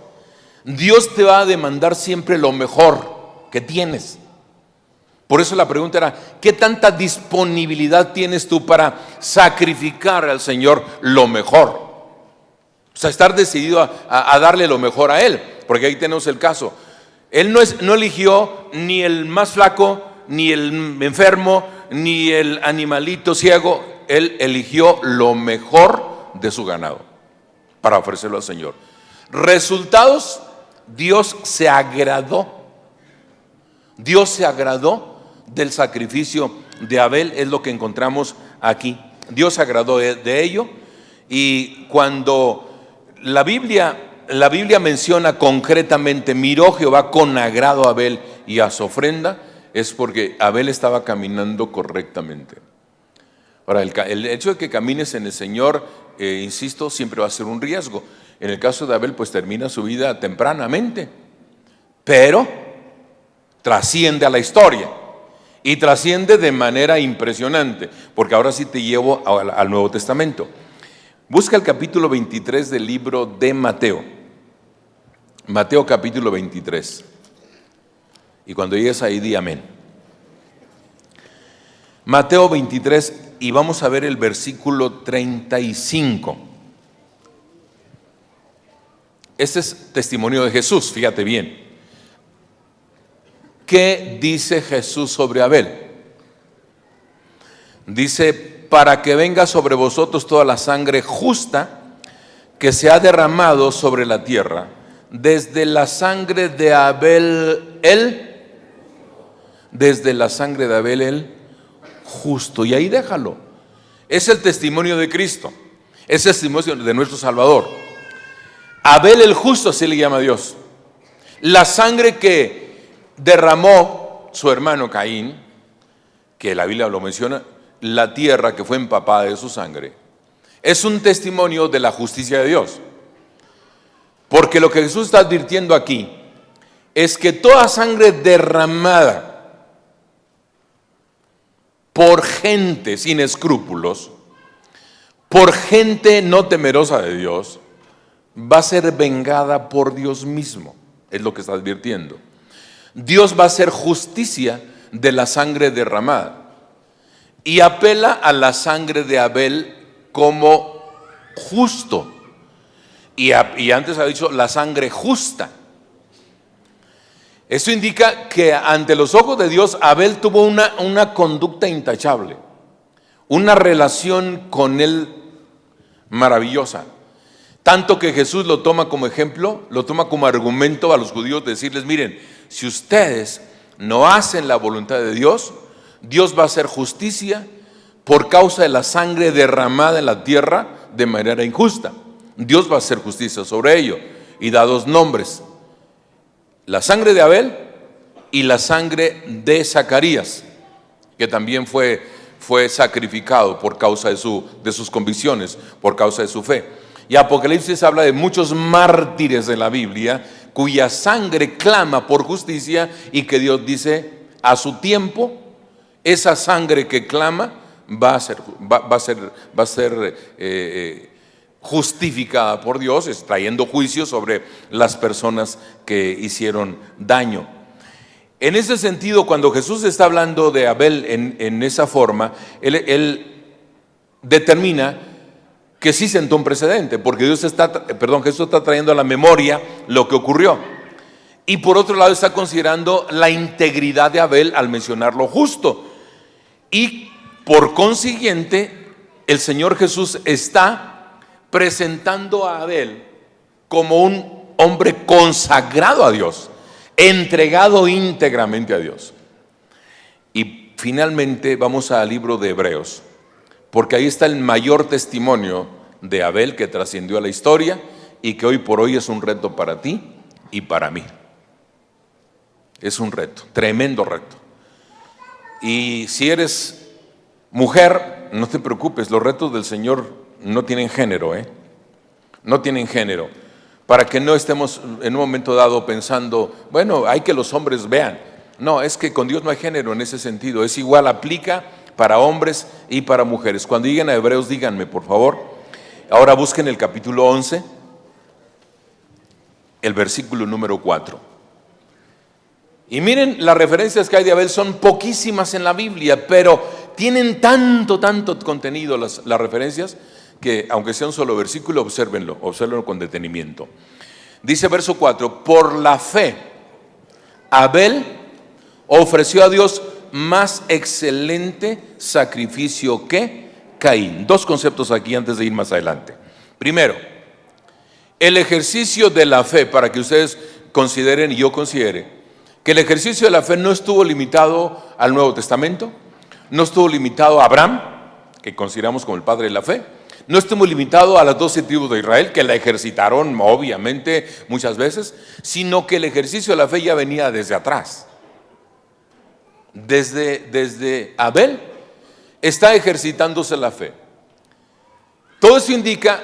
Dios te va a demandar siempre lo mejor que tienes. Por eso la pregunta era, ¿qué tanta disponibilidad tienes tú para sacrificar al Señor lo mejor? O sea, estar decidido a darle lo mejor a Él. Porque ahí tenemos el caso. Él no eligió ni el más flaco, ni el enfermo, ni el animalito ciego. Él eligió lo mejor de su ganado para ofrecerlo al Señor. Resultados, Dios se agradó. Dios se agradó del sacrificio de Abel, es lo que encontramos aquí. Dios se agradó de ello, y cuando la Biblia menciona concretamente, miró Jehová con agrado a Abel y a su ofrenda, es porque Abel estaba caminando correctamente. Ahora, el hecho de que camines en el Señor, insisto, siempre va a ser un riesgo. En el caso de Abel, pues termina su vida tempranamente, pero trasciende a la historia y trasciende de manera impresionante, porque ahora sí te llevo al Nuevo Testamento. Busca el capítulo 23 del libro de Mateo. Mateo capítulo 23. Y cuando llegues ahí, di amén. Mateo 23, y vamos a ver el versículo 35. Este es testimonio de Jesús, fíjate bien. ¿Qué dice Jesús sobre Abel? Dice, para que venga sobre vosotros toda la sangre justa que se ha derramado sobre la tierra, desde la sangre de Abel desde la sangre de Abel el justo. Y ahí déjalo. Es el testimonio de Cristo, es el testimonio de nuestro Salvador. Abel el justo, así le llama Dios. La sangre que derramó su hermano Caín, que la Biblia lo menciona, la tierra que fue empapada de su sangre, es un testimonio de la justicia de Dios. Porque lo que Jesús está advirtiendo aquí es que toda sangre derramada por gente sin escrúpulos, por gente no temerosa de Dios, va a ser vengada por Dios mismo. Es lo que está advirtiendo. Dios va a hacer justicia de la sangre derramada y apela a la sangre de Abel como justo. Y antes ha dicho la sangre justa. Eso indica que ante los ojos de Dios Abel tuvo una conducta intachable, una relación con él maravillosa. Tanto que Jesús lo toma como ejemplo, lo toma como argumento a los judíos, decirles, miren, si ustedes no hacen la voluntad de Dios, Dios va a hacer justicia por causa de la sangre derramada en la tierra de manera injusta. Dios va a hacer justicia sobre ello. Y da dos nombres: la sangre de Abel y la sangre de Zacarías, que también fue sacrificado por causa de sus convicciones, por causa de su fe. Y Apocalipsis habla de muchos mártires de la Biblia cuya sangre clama por justicia y que Dios dice a su tiempo esa sangre que clama va a ser justificada por Dios, trayendo juicio sobre las personas que hicieron daño. En ese sentido, cuando Jesús está hablando de Abel en esa forma, él determina que sí sentó un precedente, porque Jesús está trayendo a la memoria lo que ocurrió. Y por otro lado está considerando la integridad de Abel al mencionar lo justo. Y por consiguiente, el Señor Jesús está presentando a Abel como un hombre consagrado a Dios, entregado íntegramente a Dios. Y finalmente vamos al libro de Hebreos, porque ahí está el mayor testimonio de Abel que trascendió a la historia y que hoy por hoy es un reto para ti y para mí. Es un reto, tremendo reto. Y si eres mujer, no te preocupes, los retos del Señor no tienen género, no tienen género. Para que no estemos en un momento dado pensando, bueno, hay que los hombres vean. No, es que con Dios no hay género en ese sentido, es igual, aplica para hombres y para mujeres. Cuando lleguen a Hebreos, díganme, por favor. Ahora busquen el capítulo 11, el versículo número 4. Y miren, las referencias que hay de Abel son poquísimas en la Biblia, pero tienen tanto contenido las referencias, que aunque sea un solo versículo, obsérvenlo con detenimiento. Dice verso 4, por la fe, Abel ofreció a Dios más excelente sacrificio que Caín. Dos conceptos aquí antes de ir más adelante. Primero, el ejercicio de la fe, para que ustedes consideren y yo considere, que el ejercicio de la fe no estuvo limitado al Nuevo Testamento, no estuvo limitado a Abraham, que consideramos como el padre de la fe, no estuvo limitado a las 12 tribus de Israel, que la ejercitaron obviamente muchas veces, sino que el ejercicio de la fe ya venía desde atrás. Desde Abel está ejercitándose la fe. Todo eso indica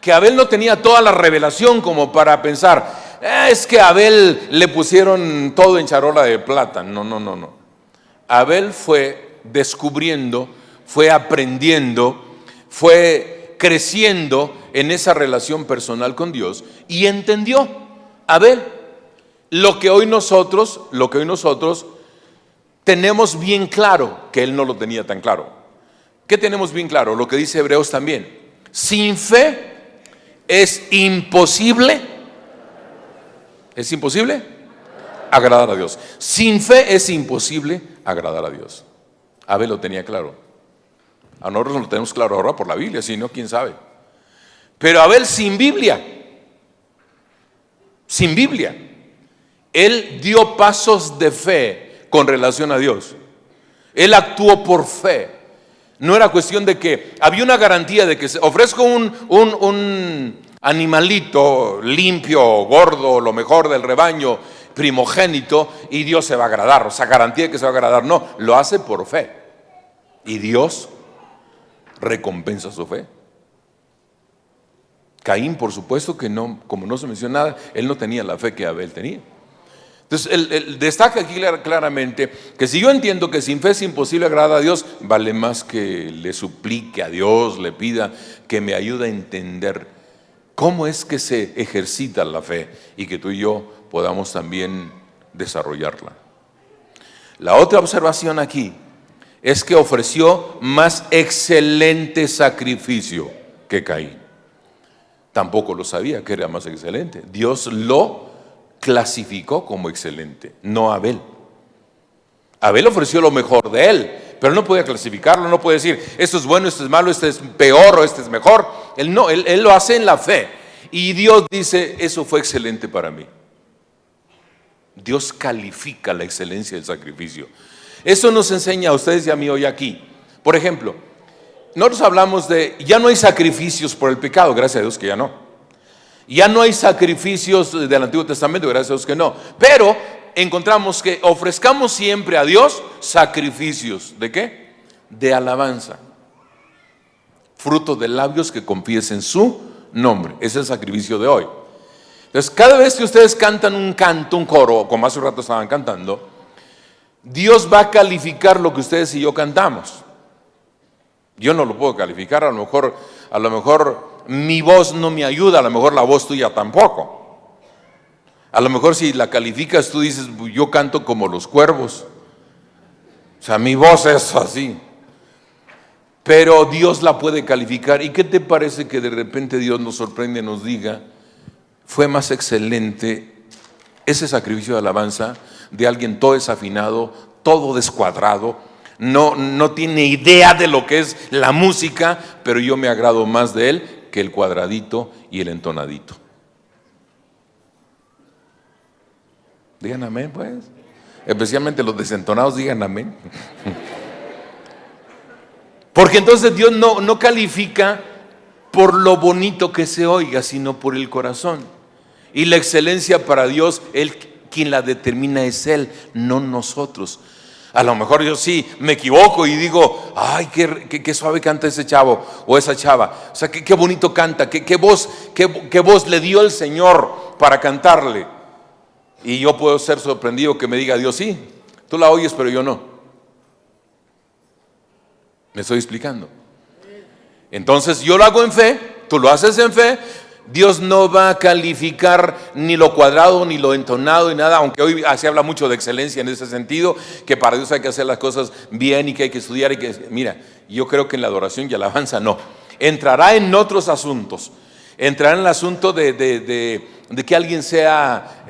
que Abel no tenía toda la revelación como para pensar, es que a Abel le pusieron todo en charola de plata. No. Abel fue descubriendo, fue aprendiendo, fue creciendo en esa relación personal con Dios y entendió Abel lo que hoy nosotros tenemos bien claro, que él no lo tenía tan claro. ¿Qué tenemos bien claro? Lo que dice Hebreos también. Sin fe es imposible agradar a Dios. Sin fe es imposible agradar a Dios. Abel lo tenía claro. A nosotros lo tenemos claro ahora por la Biblia, si no, quién sabe. Pero Abel sin Biblia, sin Biblia, él dio pasos de fe con relación a Dios. Él actuó por fe. No era cuestión de que había una garantía de que ofrezco un animalito limpio, gordo, lo mejor del rebaño, primogénito, y Dios se va a agradar. O sea, garantía de que se va a agradar. No, lo hace por fe. Y Dios recompensa su fe. Caín, por supuesto que no, como no se menciona nada, él no tenía la fe que Abel tenía. Entonces, él destaca aquí claramente que si yo entiendo que sin fe es imposible agradar a Dios, vale más que le suplique a Dios, le pida que me ayude a entender cómo es que se ejercita la fe y que tú y yo podamos también desarrollarla. La otra observación aquí es que ofreció más excelente sacrificio que Caín. Tampoco lo sabía que era más excelente. Dios lo clasificó como excelente, no Abel. Abel ofreció lo mejor de él, pero no podía clasificarlo, no puede decir, esto es bueno, esto es malo, esto es peor o esto es mejor. Él no, él lo hace en la fe. Y Dios dice, eso fue excelente para mí. Dios califica la excelencia del sacrificio. Eso nos enseña a ustedes y a mí hoy aquí. Por ejemplo, nosotros hablamos de, ya no hay sacrificios por el pecado, gracias a Dios que ya no. Ya no hay sacrificios del Antiguo Testamento, gracias a Dios que no. Pero encontramos que ofrezcamos siempre a Dios sacrificios. ¿De qué? De alabanza. Fruto de labios que confiesen su nombre. Ese es el sacrificio de hoy. Entonces, cada vez que ustedes cantan un canto, un coro, como hace un rato estaban cantando, Dios va a calificar lo que ustedes y yo cantamos. Yo no lo puedo calificar, a lo mejor mi voz no me ayuda, a lo mejor la voz tuya tampoco. A lo mejor si la calificas tú dices, yo canto como los cuervos. O sea, mi voz es así. Pero Dios la puede calificar. ¿Y qué te parece que de repente Dios nos sorprende y nos diga, fue más excelente ese sacrificio de alabanza de alguien todo desafinado, todo descuadrado, no tiene idea de lo que es la música, pero yo me agrado más de él que el cuadradito y el entonadito? Digan amén, pues. Especialmente los desentonados, digan amén. Porque entonces Dios no califica por lo bonito que se oiga, sino por el corazón. Y la excelencia para Dios, quien la determina es Él, no nosotros. A lo mejor yo sí me equivoco y digo, ay, qué suave canta ese chavo o esa chava. O sea, qué bonito canta, qué voz le dio el Señor para cantarle. Y yo puedo ser sorprendido que me diga Dios, sí, tú la oyes, pero yo no. ¿Me estoy explicando? Entonces yo lo hago en fe, tú lo haces en fe. Dios no va a calificar ni lo cuadrado, ni lo entonado, ni nada, aunque hoy se habla mucho de excelencia en ese sentido, que para Dios hay que hacer las cosas bien y que hay que estudiar y que, mira, yo creo que en la adoración y alabanza no. Entrará en otros asuntos, entrará en el asunto de que alguien sea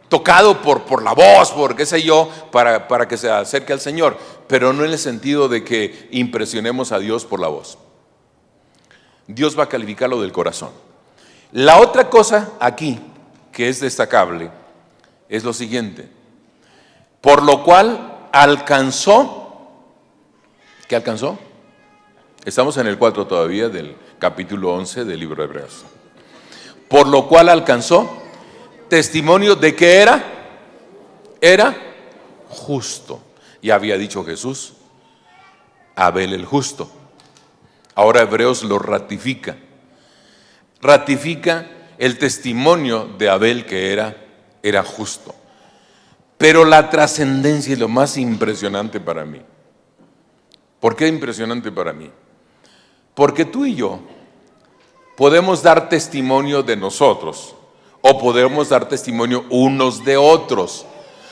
tocado por la voz, por qué sé yo, para que se acerque al Señor, pero no en el sentido de que impresionemos a Dios por la voz. Dios va a calificar lo del corazón. La otra cosa aquí que es destacable es lo siguiente: por lo cual alcanzó. ¿Qué alcanzó? Estamos en el 4 todavía del capítulo 11 del libro de Hebreos. Por lo cual alcanzó testimonio de que era justo. Ya había dicho Jesús, Abel el justo. Ahora Hebreos lo ratifica. Ratifica el testimonio de Abel que era justo. Pero la trascendencia es lo más impresionante para mí. ¿Por qué impresionante para mí? Porque tú y yo podemos dar testimonio de nosotros o podemos dar testimonio unos de otros.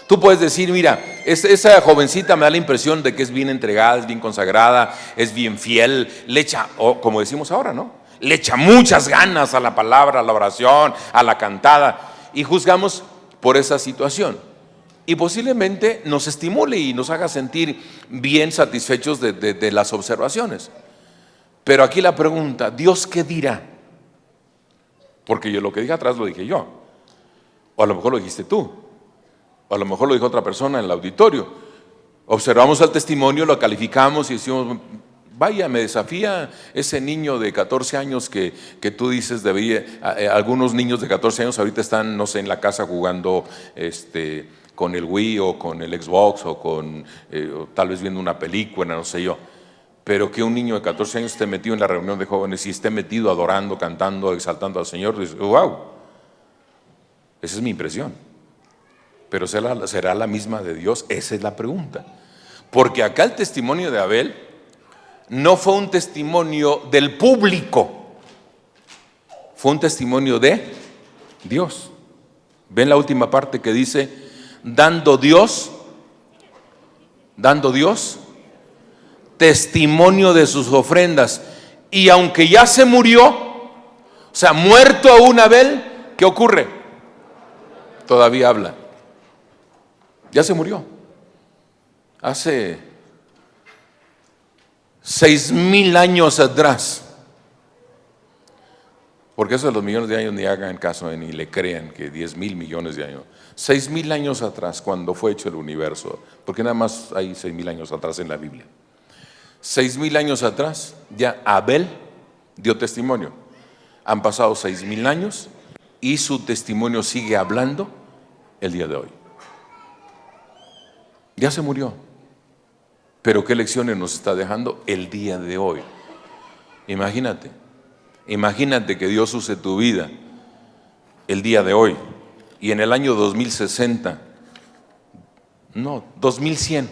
Tú puedes decir, mira, esa jovencita me da la impresión de que es bien entregada, es bien consagrada, es bien fiel, le echa, como decimos ahora, ¿no? Le echa muchas ganas a la palabra, a la oración, a la cantada, y juzgamos por esa situación. y posiblemente nos estimule y nos haga sentir bien satisfechos de las observaciones. Pero aquí la pregunta, ¿Dios qué dirá? Porque yo lo que dije atrás lo dije yo, o a lo mejor lo dijiste tú, o a lo mejor lo dijo otra persona en el auditorio. Observamos el testimonio, lo calificamos y decimos, vaya, me desafía ese niño de 14 años que tú dices debería. Algunos niños de 14 años ahorita están, no sé, en la casa jugando con el Wii o con el Xbox o tal vez viendo una película, no sé yo. Pero que un niño de 14 años esté metido en la reunión de jóvenes y esté metido adorando, cantando, exaltando al Señor, dices, wow, esa es mi impresión. Pero ¿será la misma de Dios? Esa es la pregunta. Porque acá el testimonio de Abel no fue un testimonio del público, fue un testimonio de Dios. ¿Ven la última parte que dice, dando Dios testimonio de sus ofrendas? Y aunque ya se murió, o sea, muerto aún Abel, ¿qué ocurre? Todavía habla. Ya se murió. Hace 6,000 años atrás. Porque eso de los millones de años ni hagan caso ni le crean que 10,000 millones de años. 6,000 años atrás, cuando fue hecho el universo, porque nada más hay 6,000 años atrás en la Biblia. 6,000 años atrás, ya Abel dio testimonio. Han pasado 6,000 años y su testimonio sigue hablando el día de hoy. Ya se murió. Pero ¿qué lecciones nos está dejando el día de hoy? Imagínate que Dios use tu vida el día de hoy y en el año 2060, no, 2100,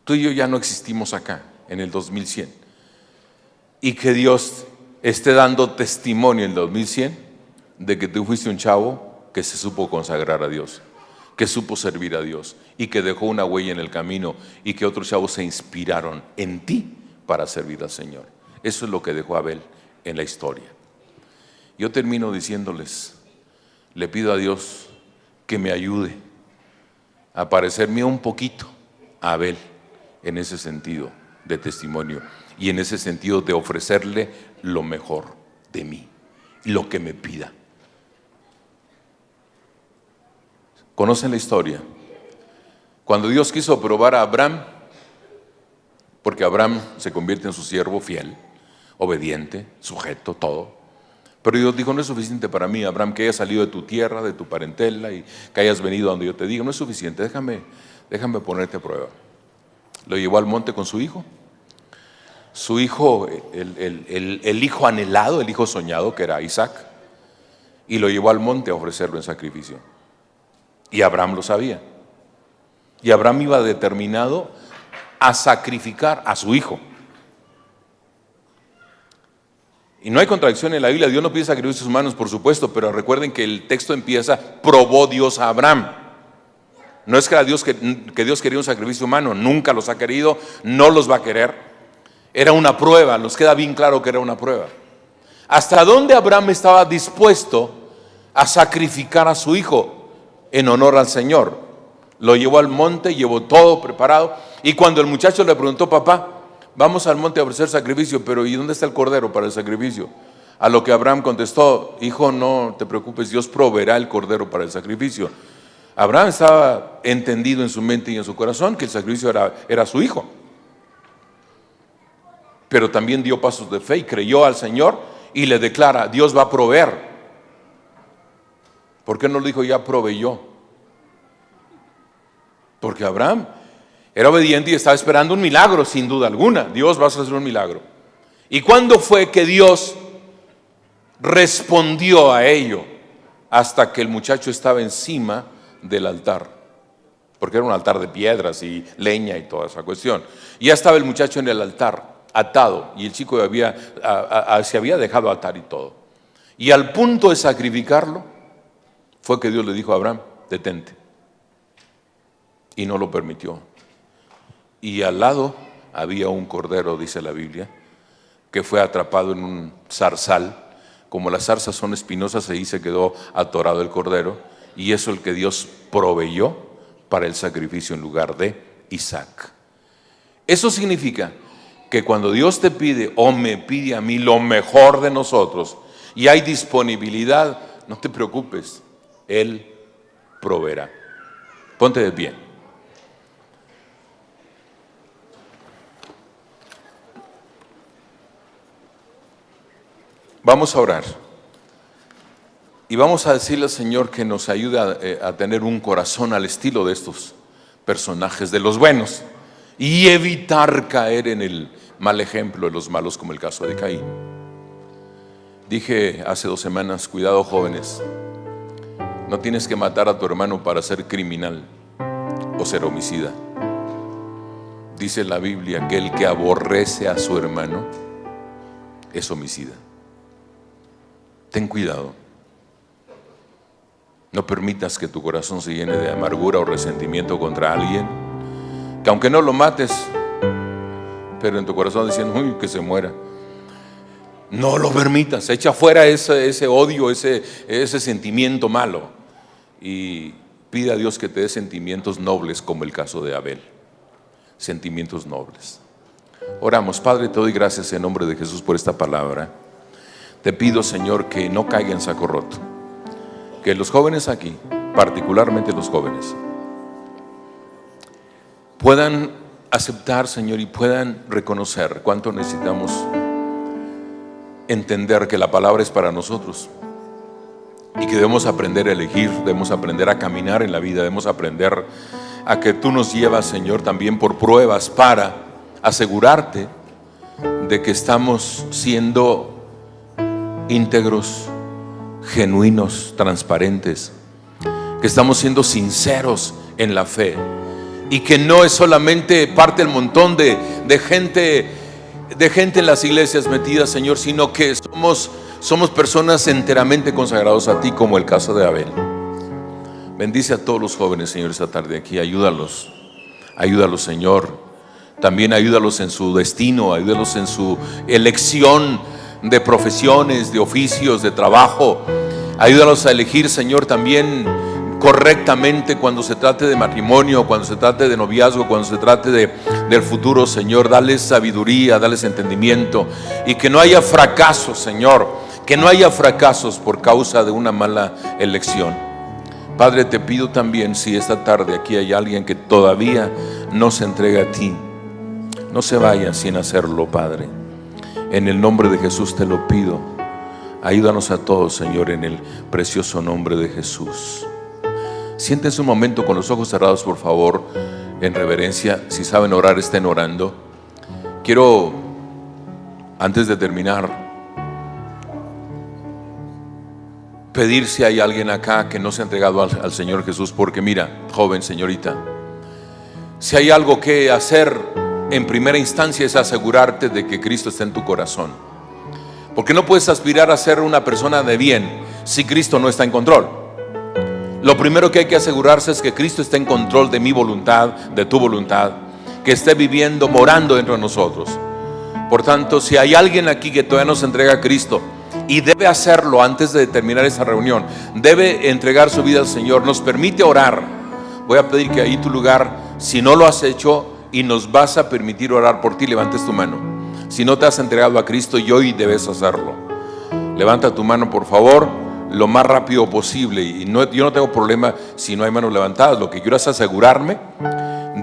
tú y yo ya no existimos acá en el 2100, y que Dios esté dando testimonio en el 2100 de que tú fuiste un chavo que se supo consagrar a Dios, que supo servir a Dios y que dejó una huella en el camino y que otros chavos se inspiraron en ti para servir al Señor. Eso es lo que dejó Abel en la historia. Yo termino diciéndoles, le pido a Dios que me ayude a parecerme un poquito a Abel en ese sentido de testimonio y en ese sentido de ofrecerle lo mejor de mí, lo que me pida. ¿Conocen la historia? Cuando Dios quiso probar a Abraham, porque Abraham se convierte en su siervo fiel, obediente, sujeto, todo. Pero Dios dijo, no es suficiente para mí, Abraham, que hayas salido de tu tierra, de tu parentela y que hayas venido a donde yo te digo. No es suficiente, déjame ponerte a prueba. Lo llevó al monte con su hijo. Su hijo, el hijo anhelado, el hijo soñado, que era Isaac, y lo llevó al monte a ofrecerlo en sacrificio. Y Abraham lo sabía. Y Abraham iba determinado a sacrificar a su hijo. Y no hay contradicción en la Biblia, Dios no pide sacrificios humanos, por supuesto, pero recuerden que el texto empieza, probó Dios a Abraham. No es que Dios quería un sacrificio humano, nunca los ha querido, no los va a querer. Era una prueba, nos queda bien claro que era una prueba. ¿Hasta dónde Abraham estaba dispuesto a sacrificar a su hijo en honor al Señor? Lo llevó al monte, llevó todo preparado, y cuando el muchacho le preguntó, papá, vamos al monte a ofrecer sacrificio, pero ¿y dónde está el cordero para el sacrificio? A lo que Abraham contestó, hijo, no te preocupes, Dios proveerá el cordero para el sacrificio. Abraham estaba entendido en su mente y en su corazón que el sacrificio era su hijo. Pero también dio pasos de fe y creyó al Señor y le declara, Dios va a proveer. ¿Por qué no lo dijo ya proveyó? Porque Abraham era obediente y estaba esperando un milagro, sin duda alguna. Dios va a hacer un milagro. ¿Y cuándo fue que Dios respondió a ello? Hasta que el muchacho estaba encima del altar. Porque era un altar de piedras y leña y toda esa cuestión. Y ya estaba el muchacho en el altar, atado. Y el chico se había dejado atar y todo. Y al punto de sacrificarlo, fue que Dios le dijo a Abraham, detente. Y no lo permitió. Y al lado había un cordero, dice la Biblia, que fue atrapado en un zarzal. Como las zarzas son espinosas, ahí se quedó atorado el cordero. y eso es el que Dios proveyó para el sacrificio en lugar de Isaac. Eso significa que cuando Dios te pide o me pide a mí lo mejor de nosotros y hay disponibilidad, no te preocupes, Él proveerá. Ponte de pie. Vamos a orar y vamos a decirle al Señor que nos ayude a tener un corazón al estilo de estos personajes, de los buenos, y evitar caer en el mal ejemplo de los malos, como el caso de Caín. Dije hace 2 semanas, cuidado jóvenes, no tienes que matar a tu hermano para ser criminal o ser homicida. Dice la Biblia que el que aborrece a su hermano es homicida. Ten cuidado. No permitas que tu corazón se llene de amargura o resentimiento contra alguien, que aunque no lo mates, pero en tu corazón diciendo, uy, que se muera. No lo permitas, echa fuera ese odio, ese sentimiento malo, y pide a Dios que te dé sentimientos nobles, como el caso de Abel. Sentimientos nobles. Oramos. Padre, te doy gracias en nombre de Jesús por esta palabra. Te pido, Señor, que no caiga en saco roto, que los jóvenes aquí, particularmente los jóvenes, puedan aceptar, Señor, y puedan reconocer cuánto necesitamos entender que la palabra es para nosotros y que debemos aprender a elegir, debemos aprender a caminar en la vida, debemos aprender a que tú nos llevas, Señor, también por pruebas para asegurarte de que estamos siendo íntegros, genuinos, transparentes, que estamos siendo sinceros en la fe y que no es solamente parte del montón de gente en las iglesias metidas, Señor, sino que somos personas enteramente consagrados a ti, como el caso de Abel. Bendice a todos los jóvenes, Señor, esta tarde aquí. Ayúdalos, Señor. También ayúdalos en su destino, ayúdalos en su elección de profesiones, de oficios, de trabajo. Ayúdalos a elegir, Señor, también correctamente cuando se trate de matrimonio, cuando se trate de noviazgo, cuando se trate del futuro, Señor. Dales sabiduría, dales entendimiento, y que no haya fracasos, Señor, que no haya fracasos por causa de una mala elección. Padre, te pido también, si esta tarde aquí hay alguien que todavía no se entrega a ti, no se vaya sin hacerlo, Padre. En el nombre de Jesús te lo pido. Ayúdanos a todos, Señor, en el precioso nombre de Jesús. Siéntense un momento con los ojos cerrados, por favor, en reverencia. Si saben orar, estén orando. Quiero, antes de terminar, pedir si hay alguien acá que no se ha entregado al Señor Jesús, porque mira, joven, señorita, si hay algo que hacer en primera instancia es asegurarte de que Cristo está en tu corazón, porque no puedes aspirar a ser una persona de bien si Cristo no está en control. Lo primero que hay que asegurarse es que Cristo esté en control de mi voluntad, de tu voluntad, que esté viviendo, morando dentro de nosotros. Por tanto, si hay alguien aquí que todavía no se entrega a Cristo, y debe hacerlo antes de terminar esta reunión, debe entregar su vida al Señor, nos permite orar. Voy a pedir que ahí en tu lugar, si no lo has hecho y nos vas a permitir orar por ti, levantes tu mano. Si no te has entregado a Cristo y hoy debes hacerlo, levanta tu mano, por favor, lo más rápido posible. Y yo no tengo problema si no hay manos levantadas. Lo que quiero es asegurarme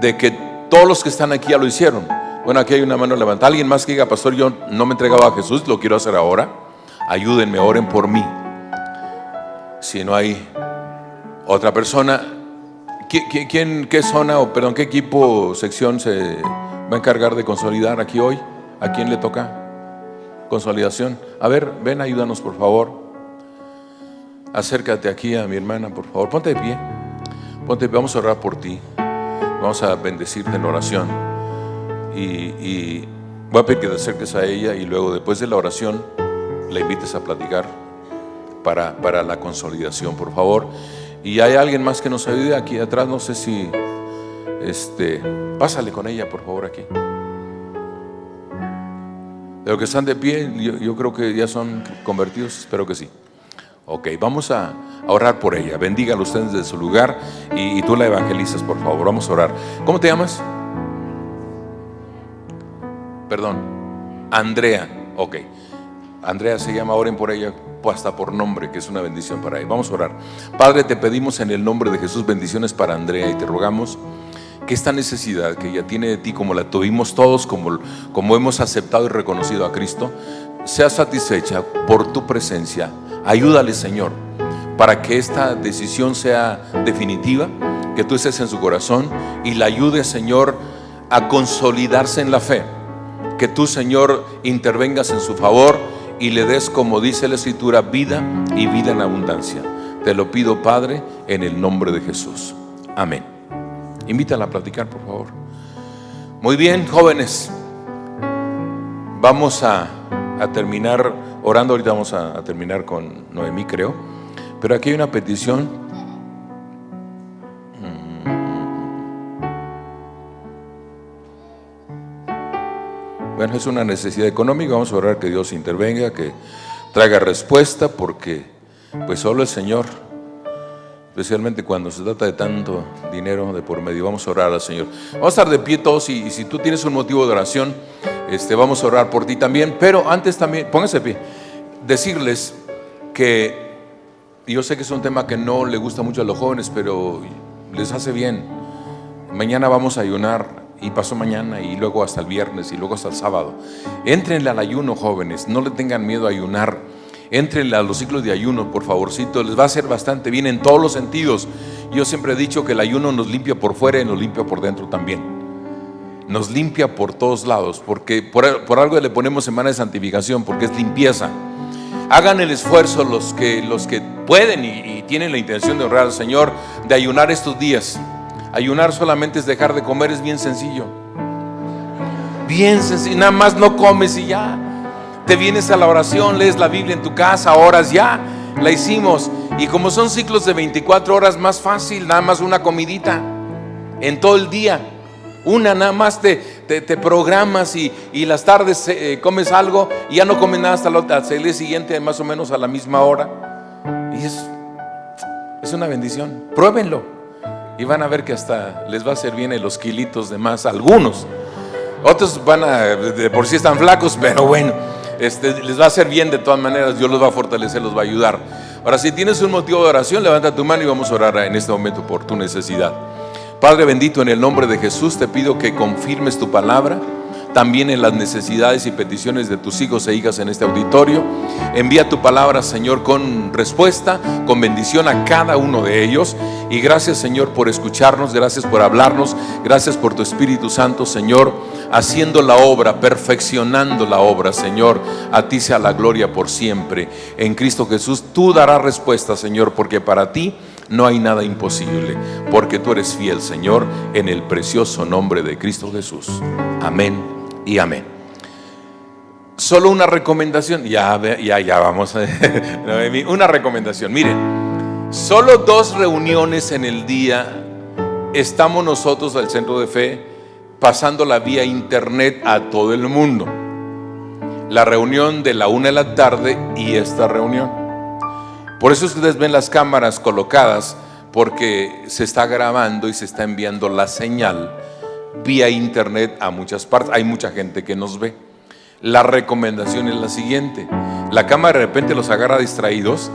de que todos los que están aquí ya lo hicieron. Bueno, aquí hay una mano levantada. Alguien más que diga, pastor, yo no me he entregado a Jesús, lo quiero hacer ahora. Ayúdenme, oren por mí. Si no hay otra persona, ¿qué zona o perdón, qué equipo, sección se va a encargar de consolidar aquí hoy? ¿A quién le toca consolidación? A ver, ven, ayúdanos, por favor. Acércate aquí a mi hermana, por favor. Ponte de pie. Ponte de pie. Vamos a orar por ti. Vamos a bendecirte en oración. Y voy a pedir que te acerques a ella y luego, después de la oración, la invites a platicar para la consolidación, por favor. Y hay alguien más que nos ayude aquí atrás. No sé si pásale con ella, por favor, aquí. De los que están de pie, yo creo que ya son convertidos, espero que sí. Ok, vamos a orar por ella. Bendígalo ustedes de su lugar y tú la evangelizas, por favor. Vamos a orar. ¿Cómo te llamas? Perdón. Andrea. Ok. Andrea se llama, oren por ella, hasta por nombre, que es una bendición para ella. Vamos a orar. Padre, te pedimos en el nombre de Jesús bendiciones para Andrea y te rogamos que esta necesidad que ella tiene de ti, como la tuvimos todos, como hemos aceptado y reconocido a Cristo, sea satisfecha por tu presencia. Ayúdale, Señor, para que esta decisión sea definitiva, que tú estés en su corazón y la ayudes, Señor, a consolidarse en la fe. Que tú, Señor, intervengas en su favor y le des, como dice la Escritura, vida y vida en abundancia. Te lo pido, Padre, en el nombre de Jesús. Amén. Invítala a platicar, por favor. Muy bien, jóvenes. Vamos a terminar orando. Ahorita vamos a terminar con Noemí, creo. Pero aquí hay una petición. Bueno, es una necesidad económica. Vamos a orar que Dios intervenga, que traiga respuesta, porque pues solo el Señor, especialmente cuando se trata de tanto dinero de por medio. Vamos a orar al Señor. Vamos a estar de pie todos y si tú tienes un motivo de oración, vamos a orar por ti también. Pero antes también, pónganse de pie. Decirles que yo sé que es un tema que no le gusta mucho a los jóvenes, pero les hace bien. Mañana vamos a ayunar. Y pasó mañana y luego hasta el viernes y luego hasta el sábado. Éntrenle al ayuno, jóvenes, no le tengan miedo a ayunar. Éntrenle a los ciclos de ayuno, por favorcito, les va a hacer bastante bien en todos los sentidos. Yo siempre he dicho que el ayuno nos limpia por fuera y nos limpia por dentro también. Nos limpia por todos lados, porque por algo le ponemos semana de santificación, porque es limpieza. Hagan el esfuerzo los que pueden y tienen la intención de honrar al Señor, de ayunar estos días. Ayunar solamente es dejar de comer, es bien sencillo. Bien sencillo, nada más no comes y ya. Te vienes a la oración, lees la Biblia en tu casa, oras, ya, la hicimos. Y como son ciclos de 24 horas, más fácil, nada más una comidita en todo el día. Una nada más te programas y las tardes comes algo y ya no comes nada hasta el día siguiente, más o menos a la misma hora. Y es una bendición. Pruébenlo. Y van a ver que hasta les va a hacer bien en los kilitos de más, algunos. Otros de por sí están flacos, pero bueno, les va a hacer bien de todas maneras. Dios los va a fortalecer, los va a ayudar. Ahora, si tienes un motivo de oración, levanta tu mano y vamos a orar en este momento por tu necesidad. Padre bendito, en el nombre de Jesús te pido que confirmes tu palabra también en las necesidades y peticiones de tus hijos e hijas en este auditorio. Envía tu palabra, Señor, con respuesta, con bendición a cada uno de ellos. Y gracias, Señor, por escucharnos, gracias por hablarnos, gracias por tu Espíritu Santo, Señor, haciendo la obra, perfeccionando la obra, Señor. A ti sea la gloria por siempre. En Cristo Jesús, tú darás respuesta, Señor, porque para ti no hay nada imposible, porque tú eres fiel, Señor, en el precioso nombre de Cristo Jesús. Amén y amén. Solo una recomendación, ya vamos una recomendación. Miren, solo 2 reuniones en el día estamos nosotros al Centro de Fe pasando la vía internet a todo el mundo. La reunión de la 1 de la tarde y esta reunión. Por eso es que ustedes ven las cámaras colocadas, porque se está grabando y se está enviando la señal vía internet a muchas partes. Hay mucha gente que nos ve. La recomendación es la siguiente: la cámara de repente los agarra distraídos,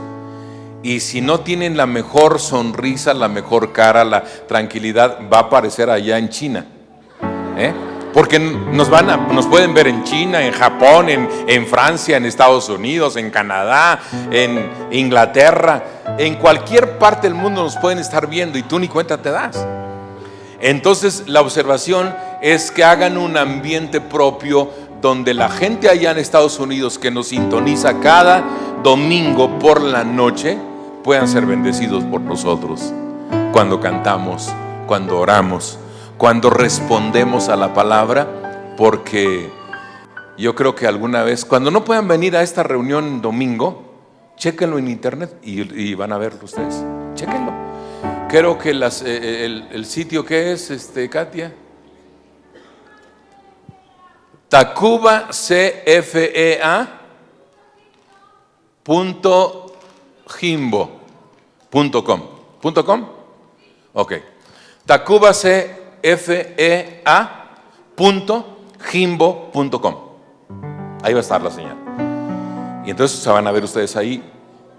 y si no tienen la mejor sonrisa, la mejor cara, la tranquilidad, va a aparecer allá en China, porque nos pueden ver en China, en Japón, en Francia, en Estados Unidos, en Canadá, en Inglaterra, en cualquier parte del mundo nos pueden estar viendo y tú ni cuenta te das. Entonces la observación es que hagan un ambiente propio donde la gente allá en Estados Unidos que nos sintoniza cada domingo por la noche puedan ser bendecidos por nosotros cuando cantamos, cuando oramos, cuando respondemos a la palabra, porque yo creo que alguna vez, cuando no puedan venir a esta reunión domingo, chéquenlo en internet y van a verlo ustedes. Chéquenlo. Creo que el sitio que es, Katia, TacubaCFEA.org. tacubacfea.com. ¿.com? Ok. tacubacfea.jimbo.com. Ahí va a estar la señal. Y entonces se van a ver ustedes ahí.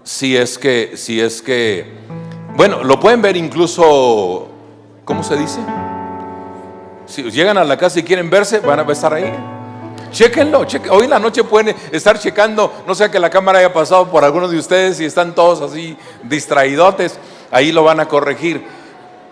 Si es que, bueno, lo pueden ver incluso, ¿cómo se dice? Si llegan a la casa y quieren verse, van a estar ahí. Chéquenlo, hoy en la noche pueden estar checando, no sea que la cámara haya pasado por algunos de ustedes y están todos así distraídotes, ahí lo van a corregir.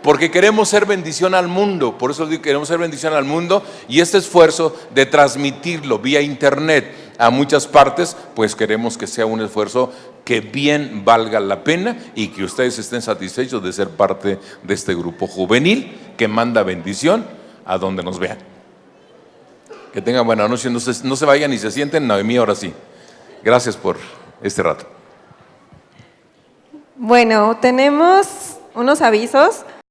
Porque queremos ser bendición al mundo, por eso digo que queremos ser bendición al mundo, y este esfuerzo de transmitirlo vía internet a muchas partes, pues queremos que sea un esfuerzo que bien valga la pena y que ustedes estén satisfechos de ser parte de este grupo juvenil que manda bendición a donde nos vean. Que tengan buena noche, no se vayan y se sienten. Noemí, ahora sí. Gracias por este rato. Bueno, tenemos unos avisos.